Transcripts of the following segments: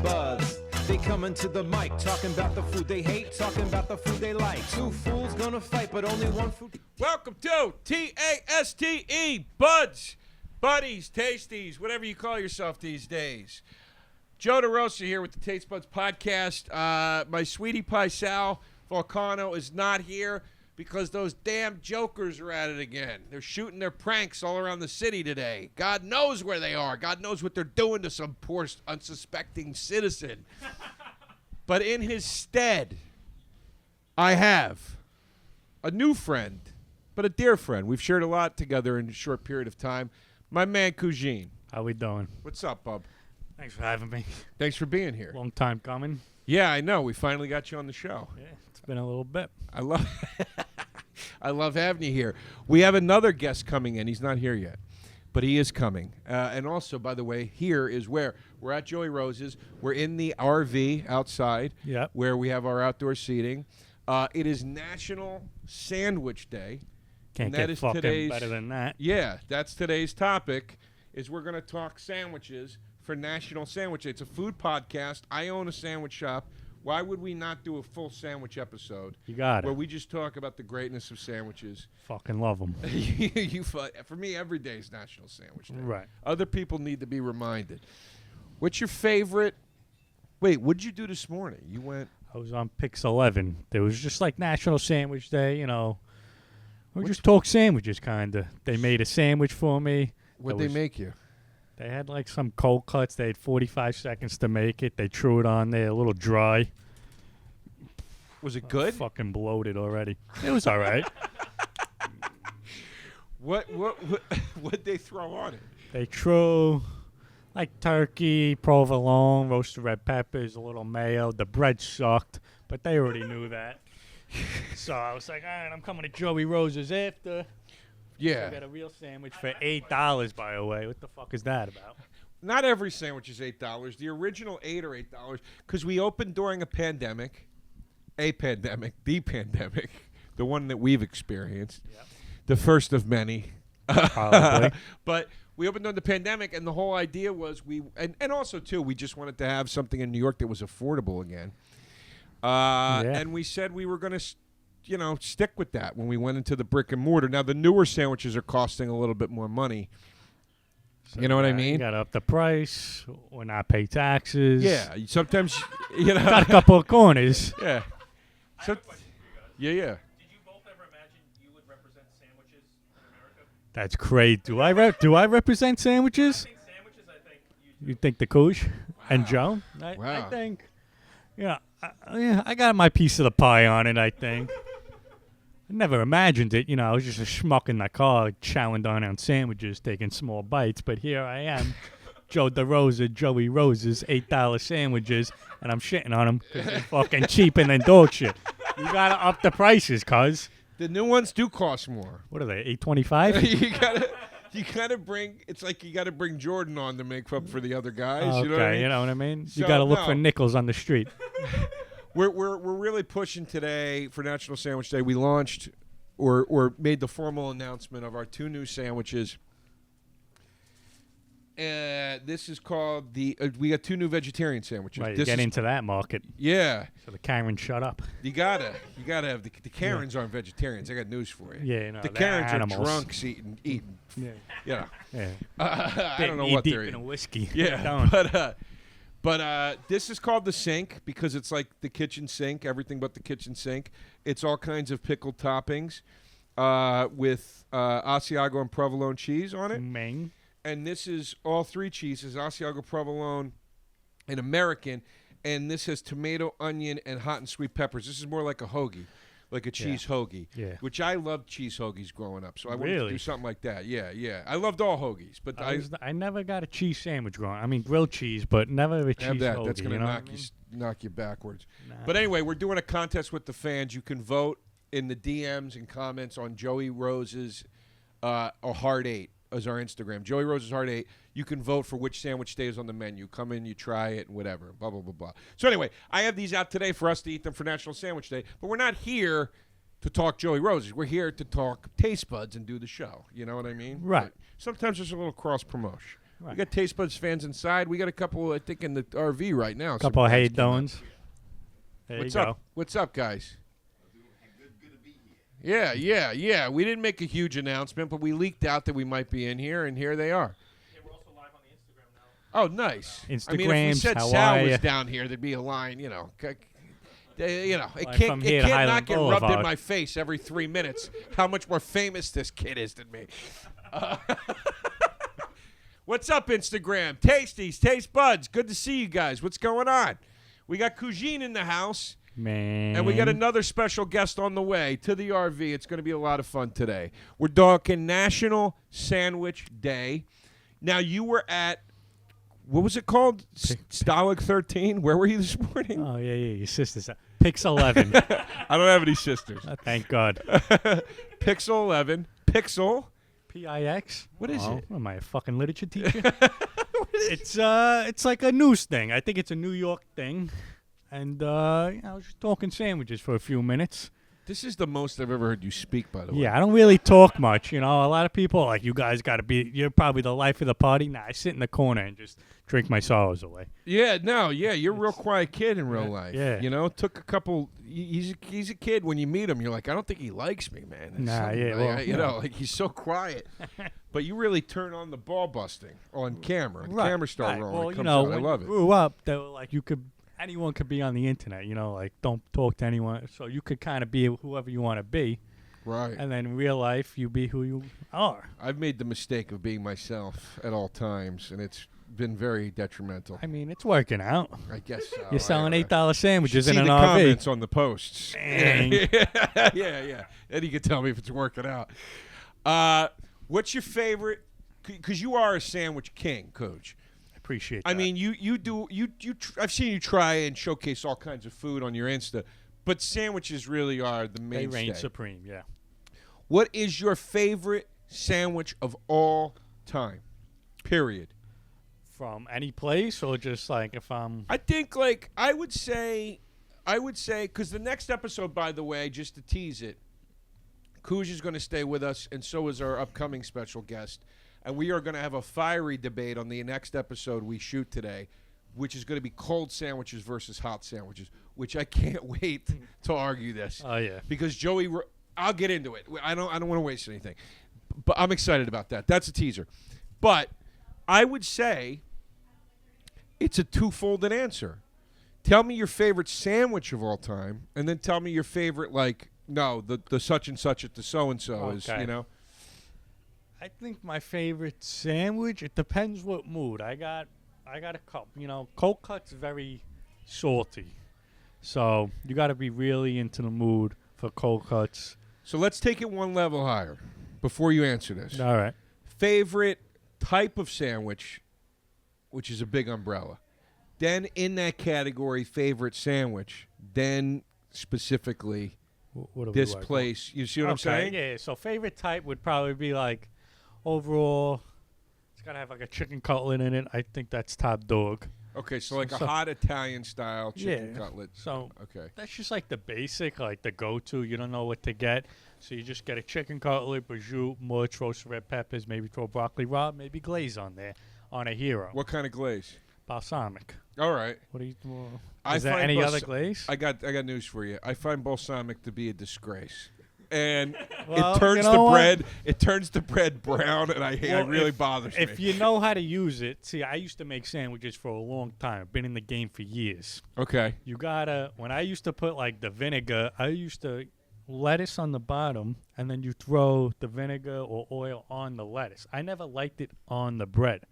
Tastebuds. They coming to the mic, talking about the food they hate, talking about the food they like. Two fools gonna fight, but only one food. Welcome to Taste Buds, Buddies, Tasties, whatever you call yourself these days. Joe DeRosa here with the Tastebuds podcast. My sweetie pie Sal Vulcano is not here because those damn jokers are at it again. They're shooting their pranks all around the city today. God knows where they are. God knows what they're doing to some poor unsuspecting citizen. But in his stead, I have a new friend, but a dear friend. We've shared a lot together in a short period of time. My man, Cougine. How we doing? What's up, bub? Thanks for having me. Thanks for being here. Long time coming. Yeah, I know. We finally got you on the show. Yeah, it's been a little bit. I love having you here. We have another guest coming in. He's not here yet, but he is coming. And also, by the way, here is where we're at Joey Rose's. We're in the RV outside, Yep. where we have our outdoor seating. It is National Sandwich Day. Can't and that get is fucking today's, better than that. Yeah, that's today's topic. Is we're going to talk sandwiches for National Sandwich Day. It's a food podcast. I own a sandwich shop. Why would we not do a full sandwich episode? You got where it. we just talk about the greatness of sandwiches. Fucking love them. For me, every day is National Sandwich Day. Right. Other people need to be reminded. What's your favorite? Wait, what did you do this morning? You went. I was on Pix 11. There was just like National Sandwich Day, you know. We just talk sandwiches, kind of. They made a sandwich for me. What'd they make you? They had like some cold cuts. They had 45 seconds to make it. They threw it on there, a little dry. Was it good? Fucking bloated already. It was all right. What'd they throw on it? They threw like turkey, provolone, roasted red peppers, a little mayo. The bread sucked, but they already knew that. So I was like, all right, I'm coming to Joey Rose's after. Yeah. I got a real sandwich for $8, by the way. What the fuck is that about? Not every sandwich is $8. The original 8 are $8 because we opened during a pandemic, the pandemic, the one that we've experienced, Yep. the first of many. Probably. But we opened during the pandemic, and the whole idea was and also, too, we just wanted to have something in New York that was affordable again. And we said we were going to stick with that when we went into the brick and mortar. Now, the newer sandwiches are costing a little bit more money. So you know what I mean? You got to up the price or not pay taxes. Yeah. Sometimes, Got a couple of corners. Yeah. I have a question for you guys. Yeah. Did you both ever imagine you would represent sandwiches in America? That's great. Do I represent sandwiches? I think sandwiches, I think you You think the Cooge and Joe? I Wow. think. Yeah, I got my piece of the pie on it, I think. I never imagined it. I was just a schmuck in the car chowing down on sandwiches, taking small bites. But here I am, Joe DeRosa, Joey Rose's $8 sandwiches, and I'm shitting on them because they're fucking cheaper than dog shit. You got to up the prices, cuz. The new ones do cost more. What are they, $8.25? You gotta bring. It's like you gotta bring Jordan on to make up for the other guys. Okay, You know what I mean? you know what I mean? So, You got to look no. for nickels on the street. We're really pushing today for National Sandwich Day. We launched or made the formal announcement of our 2 new sandwiches. This is called we got 2 new vegetarian sandwiches. Right, This get is- into that market. Yeah, So the Karen shut up. you gotta have the Karens aren't vegetarians. I got news for you. Yeah, the they're Karens animals. are drunks eating. Yeah. Yeah, Yeah. I don't know Knee what deep they're in eating. a whiskey. Yeah, Don't. but this is called the sink because it's like the kitchen sink, everything but the kitchen sink. It's all kinds of pickled toppings with Asiago and provolone cheese on it. Ming. And this is all 3 cheeses, Asiago, provolone, and American. And this has tomato, onion, and hot and sweet peppers. This is more like a hoagie, like a cheese hoagie, Yeah. which I loved cheese hoagies growing up. So I wanted to Really? do something like that. Yeah. I loved all hoagies, but I never got a cheese sandwich growing. I mean, grilled cheese, but never a cheese have that. hoagie, That's going to you know knock what I mean? knock you backwards. Nah. But anyway, we're doing a contest with the fans. You can vote in the DMs and comments on Joey Rose's a Hard 8 as our Instagram. Joey Rose's Hard 8. You can vote for which sandwich stays on the menu. Come in, you try it, and whatever. Blah, blah, blah, blah. So anyway, I have these out today for us to eat them for National Sandwich Day. But we're not here to talk Joey Rose's. We're here to talk Tastebuds and do the show. You know what I mean? Right. But sometimes there's a little cross promotion. We got Taste Buds fans inside. We got a couple, I think, in the RV right now. Couple of hay-dones. What's up? What's up, guys? Yeah. We didn't make a huge announcement, but we leaked out that we might be in here, and here they are. Yeah, we're also live on the Instagram now. Oh, nice. Instagrams, I mean, if we said how Sal are was ya? down here, there'd be a line, it Like can't from here to not get rubbed in Boulevard. my face every 3 minutes how much more famous this kid is than me. What's up, Instagram? Tasties, Taste Buds. Good to see you guys. What's going on? We got Cousine in the house. Man. And we got another special guest on the way to the RV. It's going to be a lot of fun today. We're talking National Sandwich Day. Now, you were at, what was it called? Stalag 13? Where were you this morning? Oh, yeah, your sister's. Pix 11. I don't have any sisters. Thank God. Pixel 11. Pixel. PIX? What is it? What am I, a fucking literature teacher? It's like a news thing. I think it's a New York thing. And I was just talking sandwiches for a few minutes. This is the most I've ever heard you speak, by the way. Yeah, I don't really talk much. A lot of people are like, you guys got to be, you're probably the life of the party. Nah, I sit in the corner and just drink my sorrows away. Yeah, you're a real quiet kid in real life. Yeah. Took a couple, he's a kid. When you meet him, you're like, I don't think he likes me, man. There's Nah, something, yeah, well, like he's so quiet. But you really turn on the ball busting on camera. The Right, camera start right. rolling. Well, It comes out. I when love you it. grew up, they were like, anyone could be on the internet, like don't talk to anyone. So you could kind of be whoever you want to be. Right. And then in real life, you be who you are. I've made the mistake of being myself at all times, and it's been very detrimental. I mean, it's working out. I guess so. You're selling $8 You should sandwiches see in an the RV. comments on the posts. Dang. yeah. Then you can tell me if it's working out. What's your favorite? Because you are a sandwich king, Coach. Appreciate that. I mean, I've seen you try and showcase all kinds of food on your Insta, but sandwiches really are the they mainstay. reign supreme, yeah. What is your favorite sandwich of all time? Period. From any place or just like if I'm... I think I would say, because the next episode, by the way, just to tease it, Cooj is going to stay with us, and so is our upcoming special guest. And we are going to have a fiery debate on the next episode we shoot today, which is going to be cold sandwiches versus hot sandwiches, which I can't wait to argue this. Oh, yeah. Because Joey, I'll get into it. I don't want to waste anything. But I'm excited about that. That's a teaser. But I would say it's a two-folded answer. Tell me your favorite sandwich of all time, and then tell me your favorite, the such and such at the so-and-so is, Okay. I think my favorite sandwich, it depends what mood. I got a couple. Cold cut's very salty. So you got to be really into the mood for cold cuts. So let's take it one level higher before you answer this. All right. Favorite type of sandwich, which is a big umbrella. Then in that category, favorite sandwich. Then specifically What do we this like? place. You see what I'm saying? Yeah. So favorite type would probably be like overall, it's got to have like a chicken cutlet in it. I think that's top dog. Okay, so like a So- hot Italian style chicken Yeah. cutlet. So Okay. that's just like the basic, like the go-to. You don't know what to get. So you just get a chicken cutlet, prosciutto, mush, roasted red peppers, maybe throw broccoli raw, maybe glaze on there on a hero. What kind of glaze? Balsamic. All right. What do you? I Is there find any other glaze? I got news for you. I find balsamic to be a disgrace. And Well, it turns you know what? the bread brown, and it really bothers me. If you know how to use it, see, I used to make sandwiches for a long time. I've been in the game for years. Okay. You gotta, when I used to put like the vinegar, I used to lettuce on the bottom, and then you throw the vinegar or oil on the lettuce. I never liked it on the bread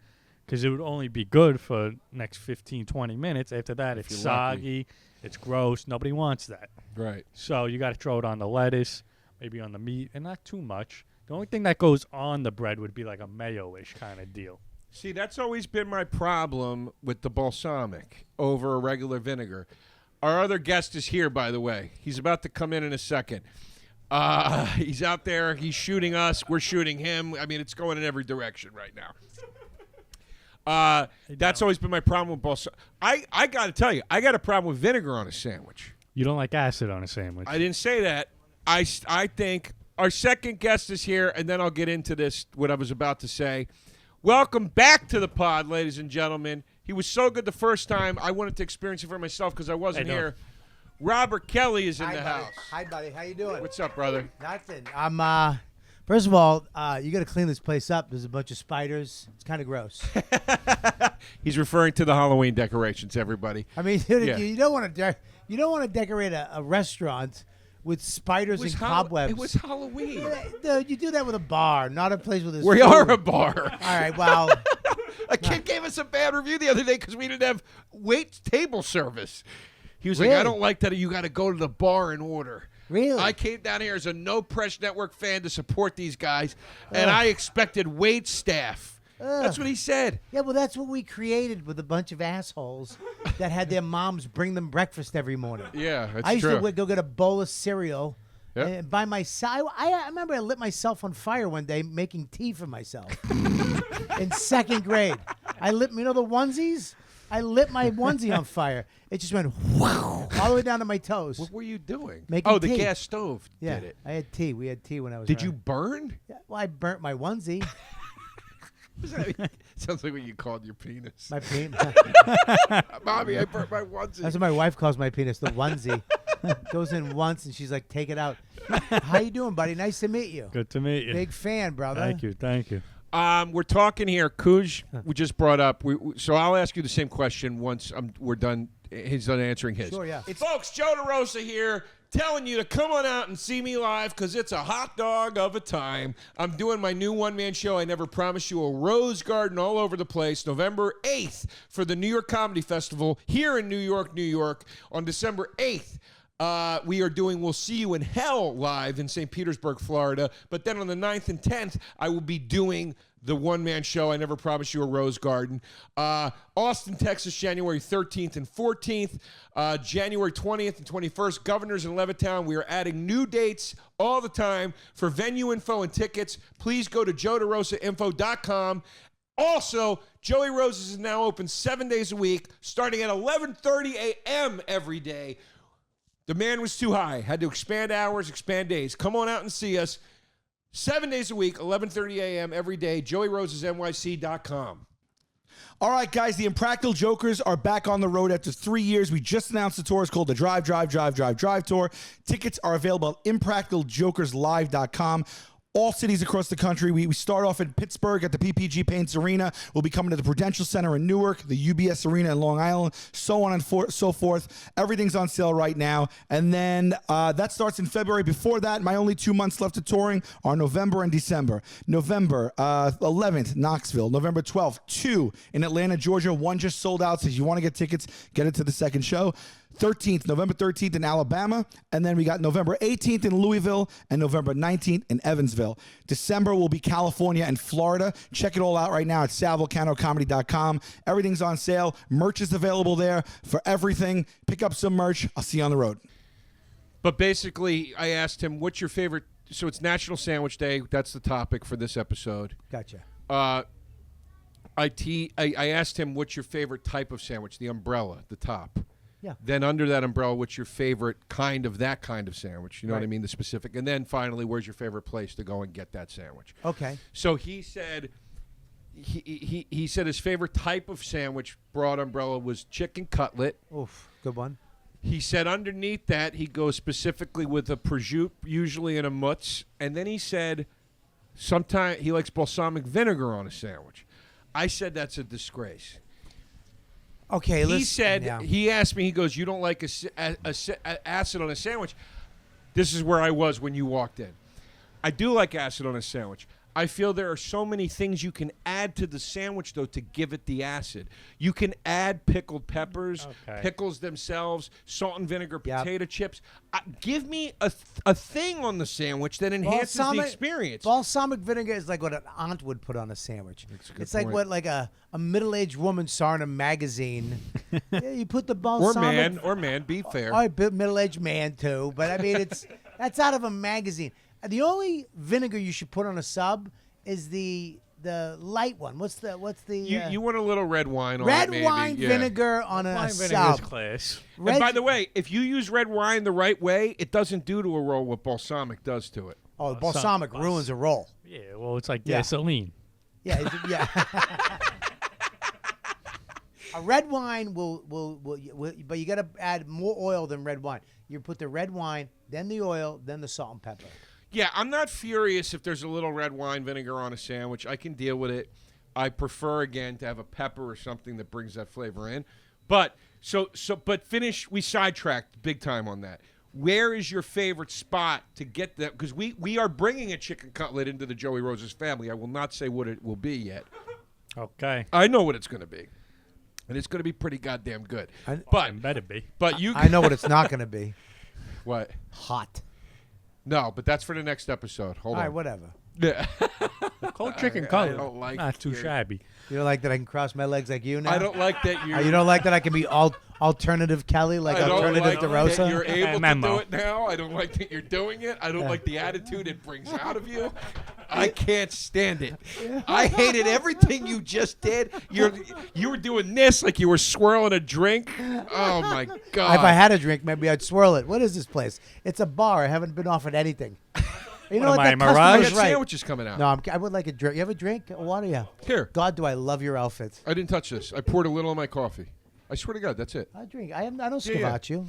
because it would only be good for next 15, 20 minutes. After that, it's you're soggy, it's gross. Nobody wants that. Right. So you got to throw it on the lettuce, maybe on the meat, and not too much. The only thing that goes on the bread would be like a mayo-ish kind of deal. See, that's always been my problem with the balsamic over a regular vinegar. Our other guest is here, by the way. He's about to come in a second. He's out there. He's shooting us. We're shooting him. I mean, it's going in every direction right now. That's always been my problem with balsamic. I got to tell you, I got a problem with vinegar on a sandwich. You don't like acid on a sandwich. I didn't say that. I think our second guest is here, and then I'll get into this, what I was about to say. Welcome back to the pod, ladies and gentlemen. He was so good the first time, I wanted to experience it for myself because I wasn't here. Robert Kelly is in the house. Hi, buddy. How you doing? What's up, brother? Nothing. I'm. First of all, you got to clean this place up. There's a bunch of spiders. It's kind of gross. He's referring to the Halloween decorations, everybody. I mean, you don't want to decorate a restaurant with spiders and cobwebs. It was Halloween. You do that with a bar, not a place with a. We are a bar. All right. Well, a kid gave us a bad review the other day because we didn't have wait table service. He was Really? like, I don't like that. You got to go to the bar and order. Really? I came down here as a No Press Network fan to support these guys, and I expected wait staff. That's what he said. Yeah, well, that's what we created with a bunch of assholes that had their moms bring them breakfast every morning. Yeah, that's I used true. to go get a bowl of cereal. Yep. And by myself, I remember I lit myself on fire one day making tea for myself in second grade. I lit, the onesies? I lit my onesie on fire. It just went wow, all the way down to my toes. What were you doing? Making the tea. gas stove Yeah, did it. I had tea. We had tea when I was Did you around. burn? Yeah, well, I burnt my onesie. Sounds like what you called your penis. My penis. Mommy, I burnt my onesie. That's what my wife calls my penis, the onesie. Goes in once and she's like, take it out. How you doing, buddy? Nice to meet you. Good to meet you. Big fan, brother. Thank you. We're talking here. Kuj, we just brought up. So I'll ask you the same question once we're done. He's done answering his. Sure, yeah. Folks, Joe DeRosa here, telling you to come on out and see me live because it's a hot dog of a time. I'm doing my new one-man show, I Never Promised You, a Rose Garden all over the place, November 8th for the New York Comedy Festival here in New York, New York. On December 8th, we are doing We'll See You in Hell live in St. Petersburg, Florida. But then on the 9th and 10th, I will be doing the one-man show, I Never Promised You, a Rose Garden. Austin, Texas, January 13th and 14th. January 20th and 21st, Governors in Levittown. We are adding new dates all the time. For venue info and tickets, please go to joederosainfo.com. Also, Joey Roses is now open 7 days a week, starting at 11:30 a.m. every day. The man was too high. Had to expand hours, expand days. Come on out and see us. 7 days a week, 11:30 a.m. every day. JoeyRosesNYC.com. All right, guys, the Impractical Jokers are back on the road after 3 years. We just announced the tour. It's called the Drive Tour. Tickets are available at ImpracticalJokersLive.com. All cities across the country. We start off in Pittsburgh at the PPG Paints Arena. We'll be coming to the Prudential Center in Newark, the UBS Arena in Long Island, so on and so forth. Everything's on sale right now. And then that starts in February. Before that, my only 2 months left of touring are November and December. November 11th, Knoxville. November 12th, 2 in Atlanta, Georgia. 1 just sold out. So if you want to get tickets, get it to the second show. November 13th in Alabama, and then we got November 18th in Louisville and November 19th in Evansville. December will be California and Florida. Check it all out right now at salvulcanocomedy.com. Everything's on sale. Merch is available there for everything. Pick up some merch. I'll see you on the road. But basically, I asked him, what's your favorite? So it's National Sandwich Day. That's the topic for this episode. Gotcha. I asked him, what's your favorite type of sandwich? The umbrella, the top. Yeah. Then under that umbrella, what's your favorite kind of that kind of sandwich? You know what I Right. mean? The specific. And then finally, where's your favorite place to go and get that sandwich? Okay. So he said he said his favorite type of sandwich, broad umbrella, was chicken cutlet. Oof. Good one. He said underneath that, he goes specifically with a prosciutto, usually in a mutz. And then he said sometimes he likes balsamic vinegar on a sandwich. I said that's a disgrace. Okay. He said, yeah. he asked me, he goes, you don't like acid on a sandwich? This is where I was when you walked in. I do like acid on a sandwich. I feel there are so many things you can add to the sandwich, though, to give it the acid. You can add pickled peppers, pickles themselves, salt and vinegar, Yep. potato chips. Give me a thing on the sandwich that enhances the experience. Balsamic vinegar is like what an aunt would put on a sandwich. It's like what a middle-aged woman saw in a magazine. Yeah, you put the balsamic. Or man, be fair. All right, middle-aged man too. But I mean, that's out of a magazine. The only vinegar you should put on a sub is the light one. What's the You want a little red wine on it, red maybe. wine Yeah. vinegar on a Wine vinegar sub? is class. And by the way, if you use red wine the right way, it doesn't do to a roll what balsamic does to it. balsamic ruins a roll. Yeah, well, it's like Yeah. gasoline. Yeah, yeah. A red wine will, but you got to add more oil than red wine. You put the red wine, then the oil, then the salt and pepper. Yeah, I'm not furious if there's a little red wine vinegar on a sandwich. I can deal with it. I prefer, again, to have a pepper or something that brings that flavor in. But but finish. We sidetracked big time on that. Where is your favorite spot to get that? Because we are bringing a chicken cutlet into the Joey Rose's family. I will not say what it will be yet. Okay. I know what it's going to be, and it's going to be pretty goddamn good. It better be. But you, I know what it's not going to be. What? Hot. No, but that's for the next episode. Hold All on. right, whatever. Yeah. Cold chicken I cutlet. don't like Not too your- shabby. You don't like that I can cross my legs like you now? I don't like that you. You don't like that I can be alternative Kelly, like I don't alternative like DeRosa? that you're able to Memo. do it now. I don't like that you're doing it. I don't like the attitude it brings out of you. I can't stand it. I hated everything you just did. You were doing this like you were swirling a drink. Oh my god! If I had a drink, maybe I'd swirl it. What is this place? It's a bar. I haven't been offered anything. You know What what? am I, That Mirage? I customer's got right. sandwiches coming out. No, I would like a drink. You have a drink? What are you? Here, God, do I love your outfit. I didn't touch this. I poured a little in my coffee. I swear to God, that's it. I drink. I don't Yeah, yeah. scavat you.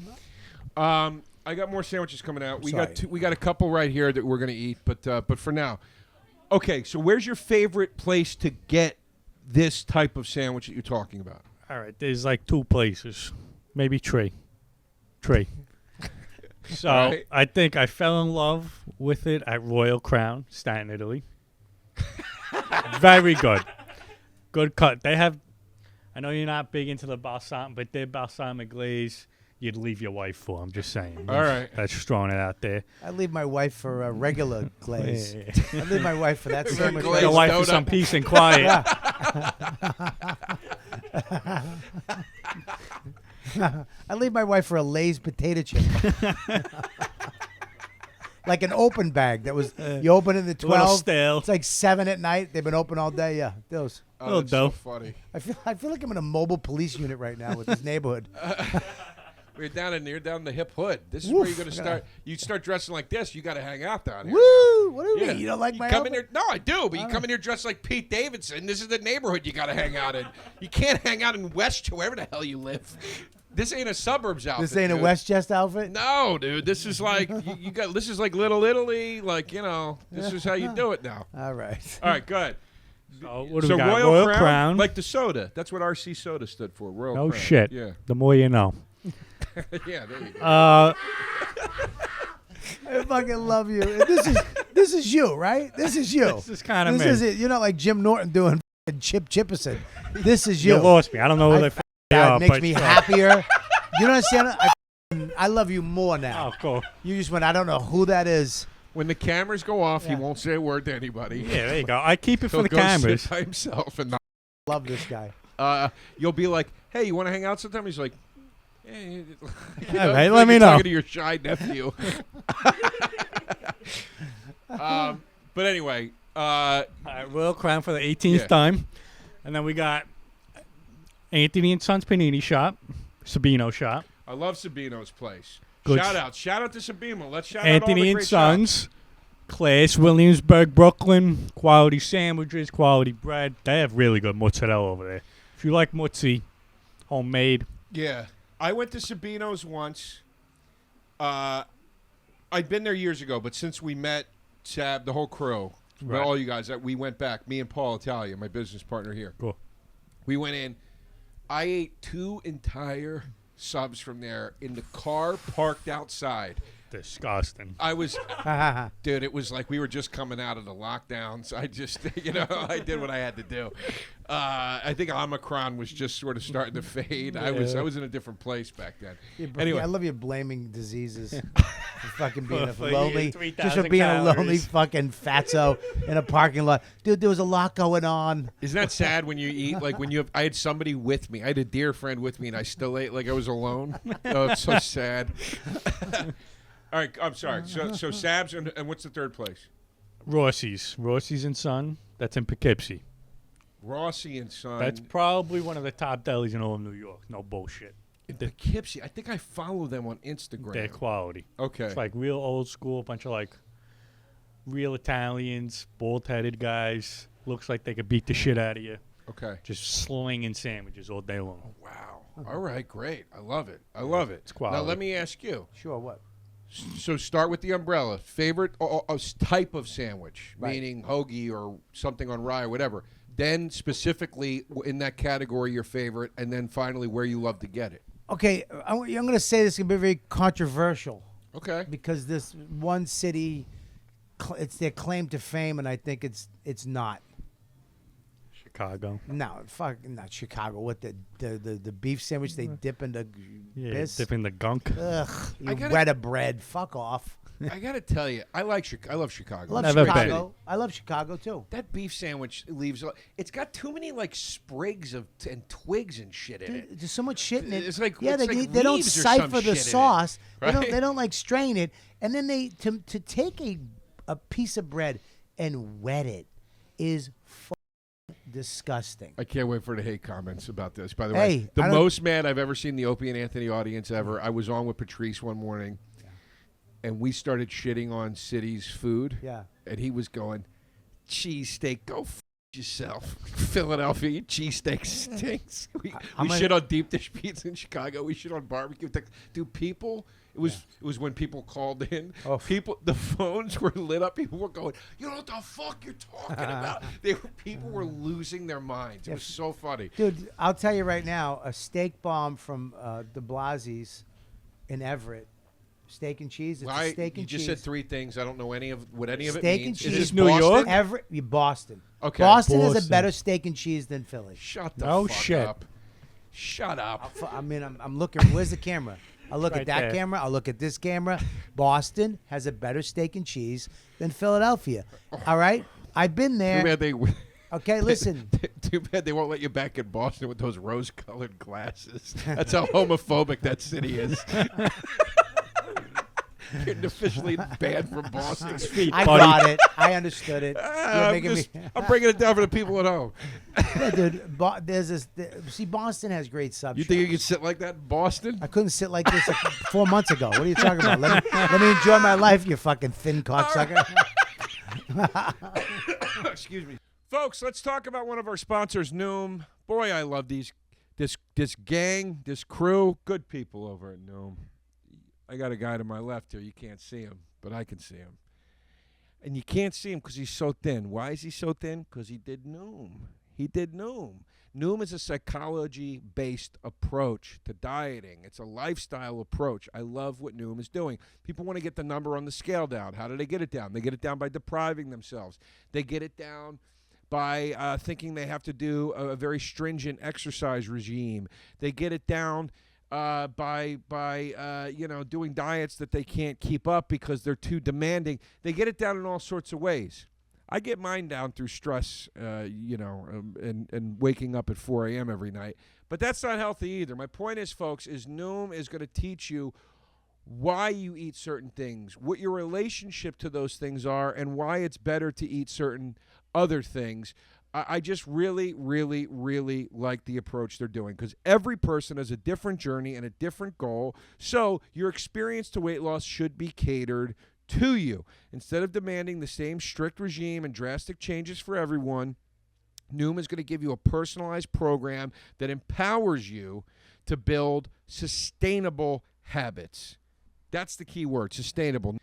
I got more sandwiches coming out. We Sorry. got we got a couple right here that we're gonna eat, but for now, okay. So where's your favorite place to get this type of sandwich that you're talking about? All right. There's like 2 places. Maybe 3. 3. So All right. I think I fell in love with it at Royal Crown, Staten, Italy. Very good. Good cut. They have, I know you're not big into the balsamic, but their balsamic glaze, you'd leave your wife for. I'm just saying. All right. That's just throwing it out there. I leave my wife for a regular glaze. Yeah. I leave my wife for that sandwich. glaze. Your wife for donut. some peace and quiet. I leave my wife for a Lay's potato chip. Like an open bag that was, you open it in the A little 12. stale. It's like 7 at night. They've been open all day. Yeah, those. Oh, Little that's so dough. funny. I feel like I'm in a mobile police unit right now with this neighborhood. You're down in the hip hood. This is Woof. where you're gonna start. You start dressing like this. You got to hang out down here. Woo! What do you Yeah. mean? You don't like my come in outfit? here? No, I do. But you come in here dressed like Pete Davidson. This is the neighborhood you got to hang out in. You can't hang out in West, wherever the hell you live. This ain't a suburbs outfit. This ain't a dude. Westchester outfit? No, dude. This is like you got. This is like Little Italy. Like this is how you do it now. All right. All right, good. So what do So we got? Royal Crown. like the soda. That's what RC Soda stood for. Royal Oh Crown. shit. Yeah, The more you know. yeah. There you go. I fucking love you. And this is you, right? This is you. This is kinda This me. is it. You're not like Jim Norton doing Chip Chipperson. This is you. You lost me. I don't know who they That are, makes but me sure. happier. You don't understand? I love you more now. Oh, cool. You just went, I don't know who that is. When the cameras go off, he Yeah. won't say a word to anybody. Yeah, there you go. I keep it for He'll the go cameras. sit by himself and not. Love this guy. You'll be like, "Hey, you want to hang out sometime?" He's like, "Hey, All right, let me know. Talking to your shy nephew. But anyway, All right, Royal Crown for the 18th Yeah. time. And then we got Anthony and Sons Panini Shop, Sabino Shop, I love Sabino's place. Good. Shout out to Sabino. Let's shout out all Anthony the and great Sons, shops. Class, Williamsburg, Brooklyn, quality sandwiches, quality bread. They have really good mozzarella over there. If you like mozzi, homemade. Yeah, I went to Sabino's once. I'd been there years ago, but since we met Sab, the whole crew, Right. all you guys, we went back. Me and Paul Italia, my business partner here. Cool. We went in. I ate 2 entire subs from there in the car parked outside. Disgusting. I was, dude, it was like we were just coming out of the lockdowns. I just, I did what I had to do. I think Omicron was just sort of starting to fade. I was in a different place back then. Anyway, I love you blaming diseases for fucking being a For lonely, you, just 3,000 for being a lonely calories. fucking fatso in a parking lot. Dude, there was a lot going on. isn't that sad when you eat, like when you have, I had somebody with me. I had a dear friend with me and I still ate like I was alone. Oh, it's so sad. All right, I'm sorry. So Sab's and what's the third place? Rossi's and Son. That's in Poughkeepsie. Rossi and Son. That's probably one of the top delis in all of New York. No bullshit. in Poughkeepsie. I think I follow them on Instagram. Their quality. Okay. It's like real old school, bunch of like real Italians, bald-headed guys. Looks like they could beat the shit out of you. Okay. Just slinging sandwiches all day long. Wow. All right, great. I love it. I love it. It's quality. Now, let me ask you. Sure, what? So start with the umbrella. Favorite type of sandwich, Right. meaning hoagie or something on rye or whatever. Then specifically in that category, your favorite, and then finally where you love to get it. Okay, I'm going to say this is going to be very controversial Okay. because this one city, it's their claim to fame, and I think it's not. Chicago. No, fuck, not Chicago. What the beef sandwich they dip into Yeah, piss? dipping the gunk. Ugh, you gotta- wet a bread. Fuck off. I got to tell you, I love Chicago. I love Never been. Chicago. I love Chicago too. That beef sandwich leaves. It's got too many like sprigs and twigs and shit in it. Dude, there's so much shit in it. It's like- yeah, it's they, like they don't leaves or some siphon shit in the it, sauce. right? They don't like strain it, and then they to take a piece of bread and wet it is disgusting. I can't wait for the hate comments about this. By the Hey, way, the I don't- most mad I've ever seen the Opie and Anthony audience ever. I was on with Patrice one morning, and we started shitting on City's food. Yeah. And he was going, cheesesteak, go yourself. Philadelphia, your cheesesteak stinks. We shit on deep dish pizza in Chicago. We shit on barbecue. Dude, people, it was when people called in. Oh. The phones were lit up. People were going, you know what the fuck you're talking about? People were losing their minds. It was so funny. Dude, I'll tell you right now, a steak bomb from de Blasie's in Everett, steak and cheese. It's a steak You and just cheese. said three things. I don't know what any of it Steak and means. cheese. Is this New York? Boston? Everett, Boston. Okay. Boston has a Boston. better steak and cheese than Philly. Shut the No fuck shit. up. Shut up. I mean, I'm looking. Where's the camera? I'll look Right at that there. camera. I'll look at this camera. Boston has a better steak and cheese than Philadelphia. All right? I've been Too there. bad they. Okay, listen. Too bad they won't let you back in Boston with those rose-colored glasses. That's how homophobic that city is. You're officially banned from Boston. I buddy. got it. I understood it. You're I'm, making me. I'm bringing it down for the people at home. Yeah, dude. There's this. See, Boston has great sub. You think you can sit like that in Boston? I couldn't sit like this 4 months ago. What are you talking about? Let me enjoy my life, you fucking thin cocksucker. Excuse me. Folks, let's talk about one of our sponsors, Noom. Boy, I love this gang, this crew. Good people over at Noom. I got a guy to my left here. You can't see him, but I can see him. And you can't see him because he's so thin. Why is he so thin? Because he did Noom. He did Noom. Noom is a psychology-based approach to dieting. It's a lifestyle approach. I love what Noom is doing. People want to get the number on the scale down. How do they get it down? They get it down by depriving themselves. They get it down by thinking they have to do a very stringent exercise regime. They get it down by doing diets that they can't keep up because they're too demanding. They get it down in all sorts of ways. I get mine down through stress, and waking up at 4 a.m. every night. But that's not healthy either. My point is, folks, is Noom is going to teach you why you eat certain things, what your relationship to those things are, and why it's better to eat certain other things. I just really, really, really like the approach they're doing because every person has a different journey and a different goal. So your experience to weight loss should be catered to you. Instead of demanding the same strict regime and drastic changes for everyone, Noom is going to give you a personalized program that empowers you to build sustainable habits. That's the key word, sustainable.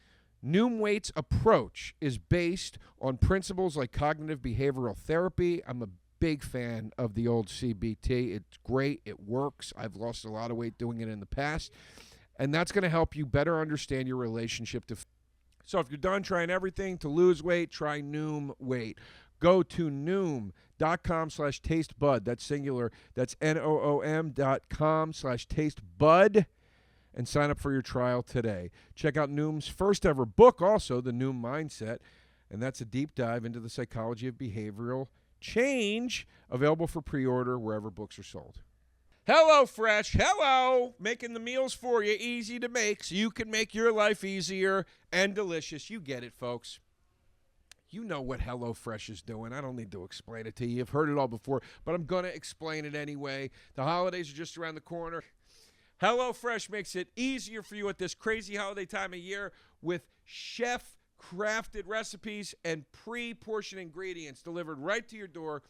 Noom Weight's approach is based on principles like cognitive behavioral therapy. I'm a big fan of the old CBT. It's great. It works. I've lost a lot of weight doing it in the past. And that's going to help you better understand your relationship to food. So if you're done trying everything to lose weight, try Noom Weight. Go to Noom.com/tastebud. That's singular. That's NOOM.com/tastebud. And sign up for your trial today. Check out Noom's first ever book, also, The Noom Mindset. And that's a deep dive into the psychology of behavioral change, available for pre-order wherever books are sold. Hello, Fresh. Hello. Making the meals for you easy to make so you can make your life easier and delicious. You get it, folks. You know what HelloFresh is doing. I don't need to explain it to you. You've heard it all before, but I'm going to explain it anyway. The holidays are just around the corner. HelloFresh makes it easier for you at this crazy holiday time of year with chef crafted recipes and pre-portioned ingredients delivered right to your door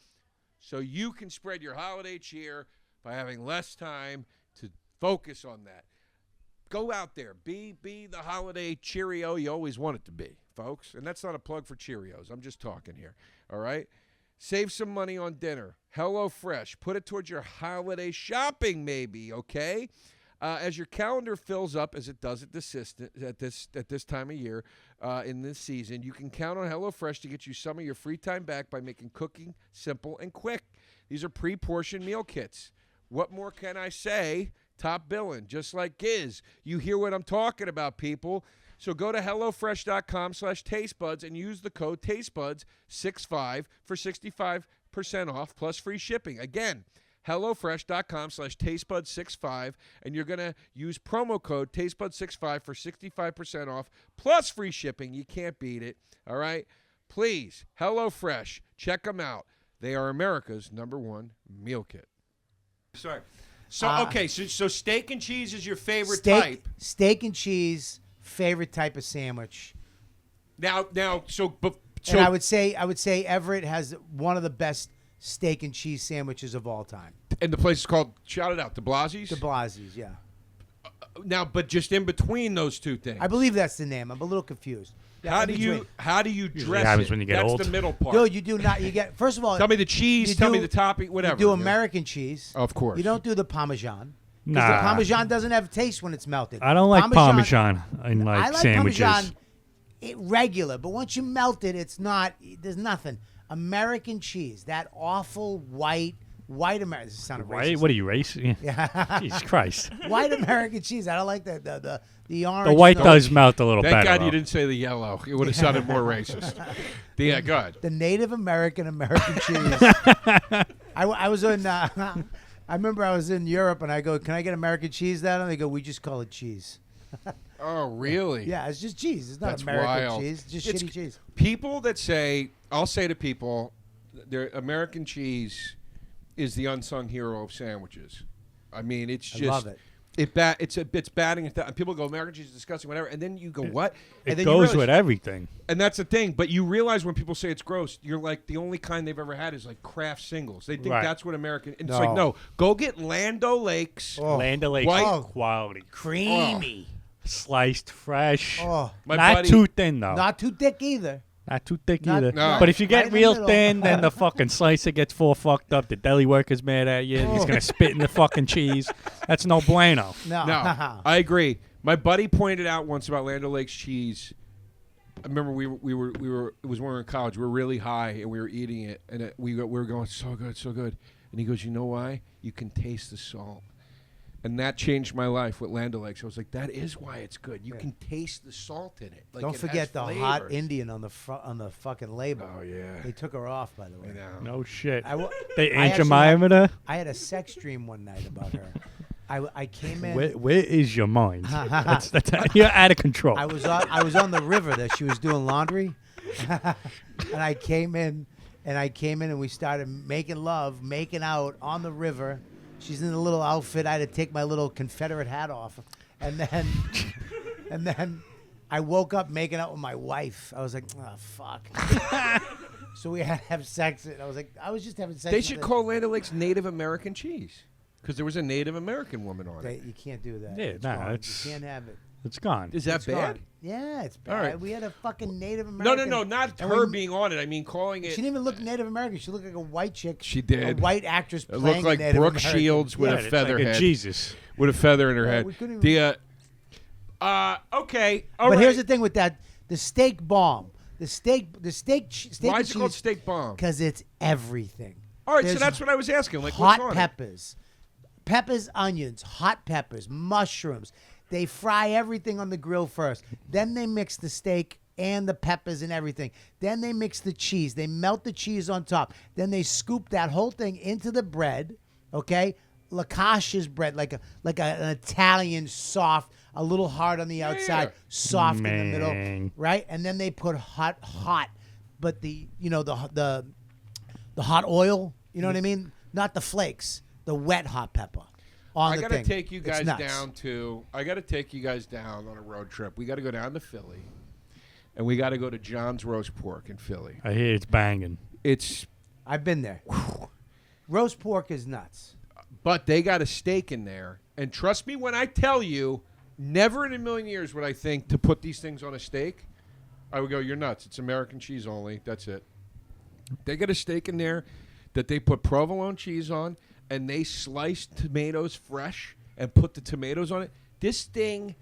so you can spread your holiday cheer by having less time to focus on that. Go out there. Be the holiday Cheerio you always want it to be, folks. And that's not a plug for Cheerios. I'm just talking here, all right? Save some money on dinner. HelloFresh. Put it towards your holiday shopping maybe, okay? As your calendar fills up, as it does at this time of year in this season, you can count on HelloFresh to get you some of your free time back by making cooking simple and quick. These are pre-portioned meal kits. What more can I say? Top billing, just like Giz. You hear what I'm talking about, people. So go to HelloFresh.com/tastebuds and use the code TasteBuds65 for 65% off plus free shipping. Again, HelloFresh.com/tastebuds65, and you're going to use promo code TasteBuds65 for 65% off plus free shipping. You can't beat it, all right? Please, HelloFresh, check them out. They are America's #1 meal kit. Sorry. So, okay, so steak and cheese is your favorite type. Steak and cheese, favorite type of sandwich. Now, And I would say Everett has one of the best steak and cheese sandwiches of all time. And the place is called, shout it out, De Blasi's? De Blasi's, yeah. Now, but just in between those two things. I believe that's the name. I'm a little confused. Yeah, How do you dress happens it? when you get That's old. the middle part. Dude, you do not. You get first of all. Tell me the cheese. Tell me the topping. Whatever. You do American cheese. Of course. You don't do the Parmesan. Because Nah. the Parmesan doesn't have taste when it's melted. I don't like Parmesan in like I like sandwiches. Parmesan regular, but once you melt it, it's not. There's nothing. American cheese, that awful white American. This sounded Right? racist. What are you, racist? Yeah. Jesus Christ. White American cheese. I don't like that. The orange. The white no. does melt a little Thank better. God though. you didn't say the yellow. It would have sounded more racist. Yeah, go ahead. The Native American cheese. I was in. I remember I was in Europe and I go, "Can I get American cheese?" That and they go, "We just call it cheese." Oh, really? Yeah, it's just cheese. It's not That's American wild. cheese. It's just It's- shitty cheese. People that say, I'll say to people, their American cheese is the unsung hero of sandwiches. I mean, it's just. I love it. It's batting at that. And people go, American cheese is disgusting, whatever. And then you go, what? It and then goes you realize, with everything. And that's the thing. But you realize when people say it's gross, you're like, the only kind they've ever had is like Kraft singles. They think Right. that's what American. And it's No. like, no, go get Land O'Lakes. Oh. Land O'Lakes White- quality. Creamy. Sliced fresh. Oh, My Not buddy- too thin, though. not too thick either. Not too thick Not- either. No. But if you Right get in the real middle. thin, then the fucking slicer gets full fucked up. The deli worker's mad at you. He's Oh. going to spit in the fucking cheese. That's no bueno. No. No, I agree. My buddy pointed out once about Land O'Lakes cheese. I remember we were it was when we were in college. We were really high and we were eating it, and we were going so good, so good. And he goes, you know why? You can taste the salt, and that changed my life with Land O'Lakes. I was like, that is why it's good. You can taste the salt in it. Like, Don't it forget has the flavor. hot Indian on the on the fucking label. Oh yeah. They took her off, by the way. I know. No shit. I They actually Aunt Jemima. I had a sex dream one night about her. I came in. Where is your mind? that's, you're out of control. I was on the river that she was doing laundry, and I came in and we started making love, making out on the river. She's in a little outfit. I had to take my little Confederate hat off, and then I woke up making out with my wife. I was like, oh fuck. So we had to have sex. And I was just having sex. They with should her. call Land O'Lakes Native American cheese because there was a Native American woman on it. You can't do that. Yeah, It's nah, gone. it's- You can't have it. It's gone. Is that It's bad? gone. Yeah, it's bad. All right. We had a fucking Native No, American. not and her we- being on it. I mean, calling it. She didn't even look Native American. She looked like a white chick. She did. A white actress It playing looked like a Native Brooke American. Shields with Yeah, a it's feather like a head. Jesus. With a feather in her Yeah, head. we couldn't The okay. All But right. here's the thing with that: the steak bomb, steak Why is it called steak bomb? Because it's everything. All right, so There's that's what I was asking. Like, what's hot on peppers, onions, hot peppers, mushrooms. They fry everything on the grill first. Then they mix the steak and the peppers and everything. Then they mix the cheese. They melt the cheese on top. Then they scoop that whole thing into the bread. Okay, Lacasha's bread, like an Italian soft, a little hard on the outside, soft in the middle, Man. right? And then they put hot, but the hot oil. You know what I mean? Not the flakes, the wet hot pepper. I got gotta to take you guys down to. I gotta take you guys down on a road trip. We gotta go down to Philly, and we got to go to John's Roast Pork in Philly. I hear it's banging. It's I've been there. Roast pork is nuts. But they got a steak in there. And trust me when I tell you, never in a million years would I think to put these things on a steak. I would go, you're nuts. It's American cheese only. That's it. They got a steak in there that they put provolone cheese on, and they sliced tomatoes fresh and put the tomatoes on it. This thing,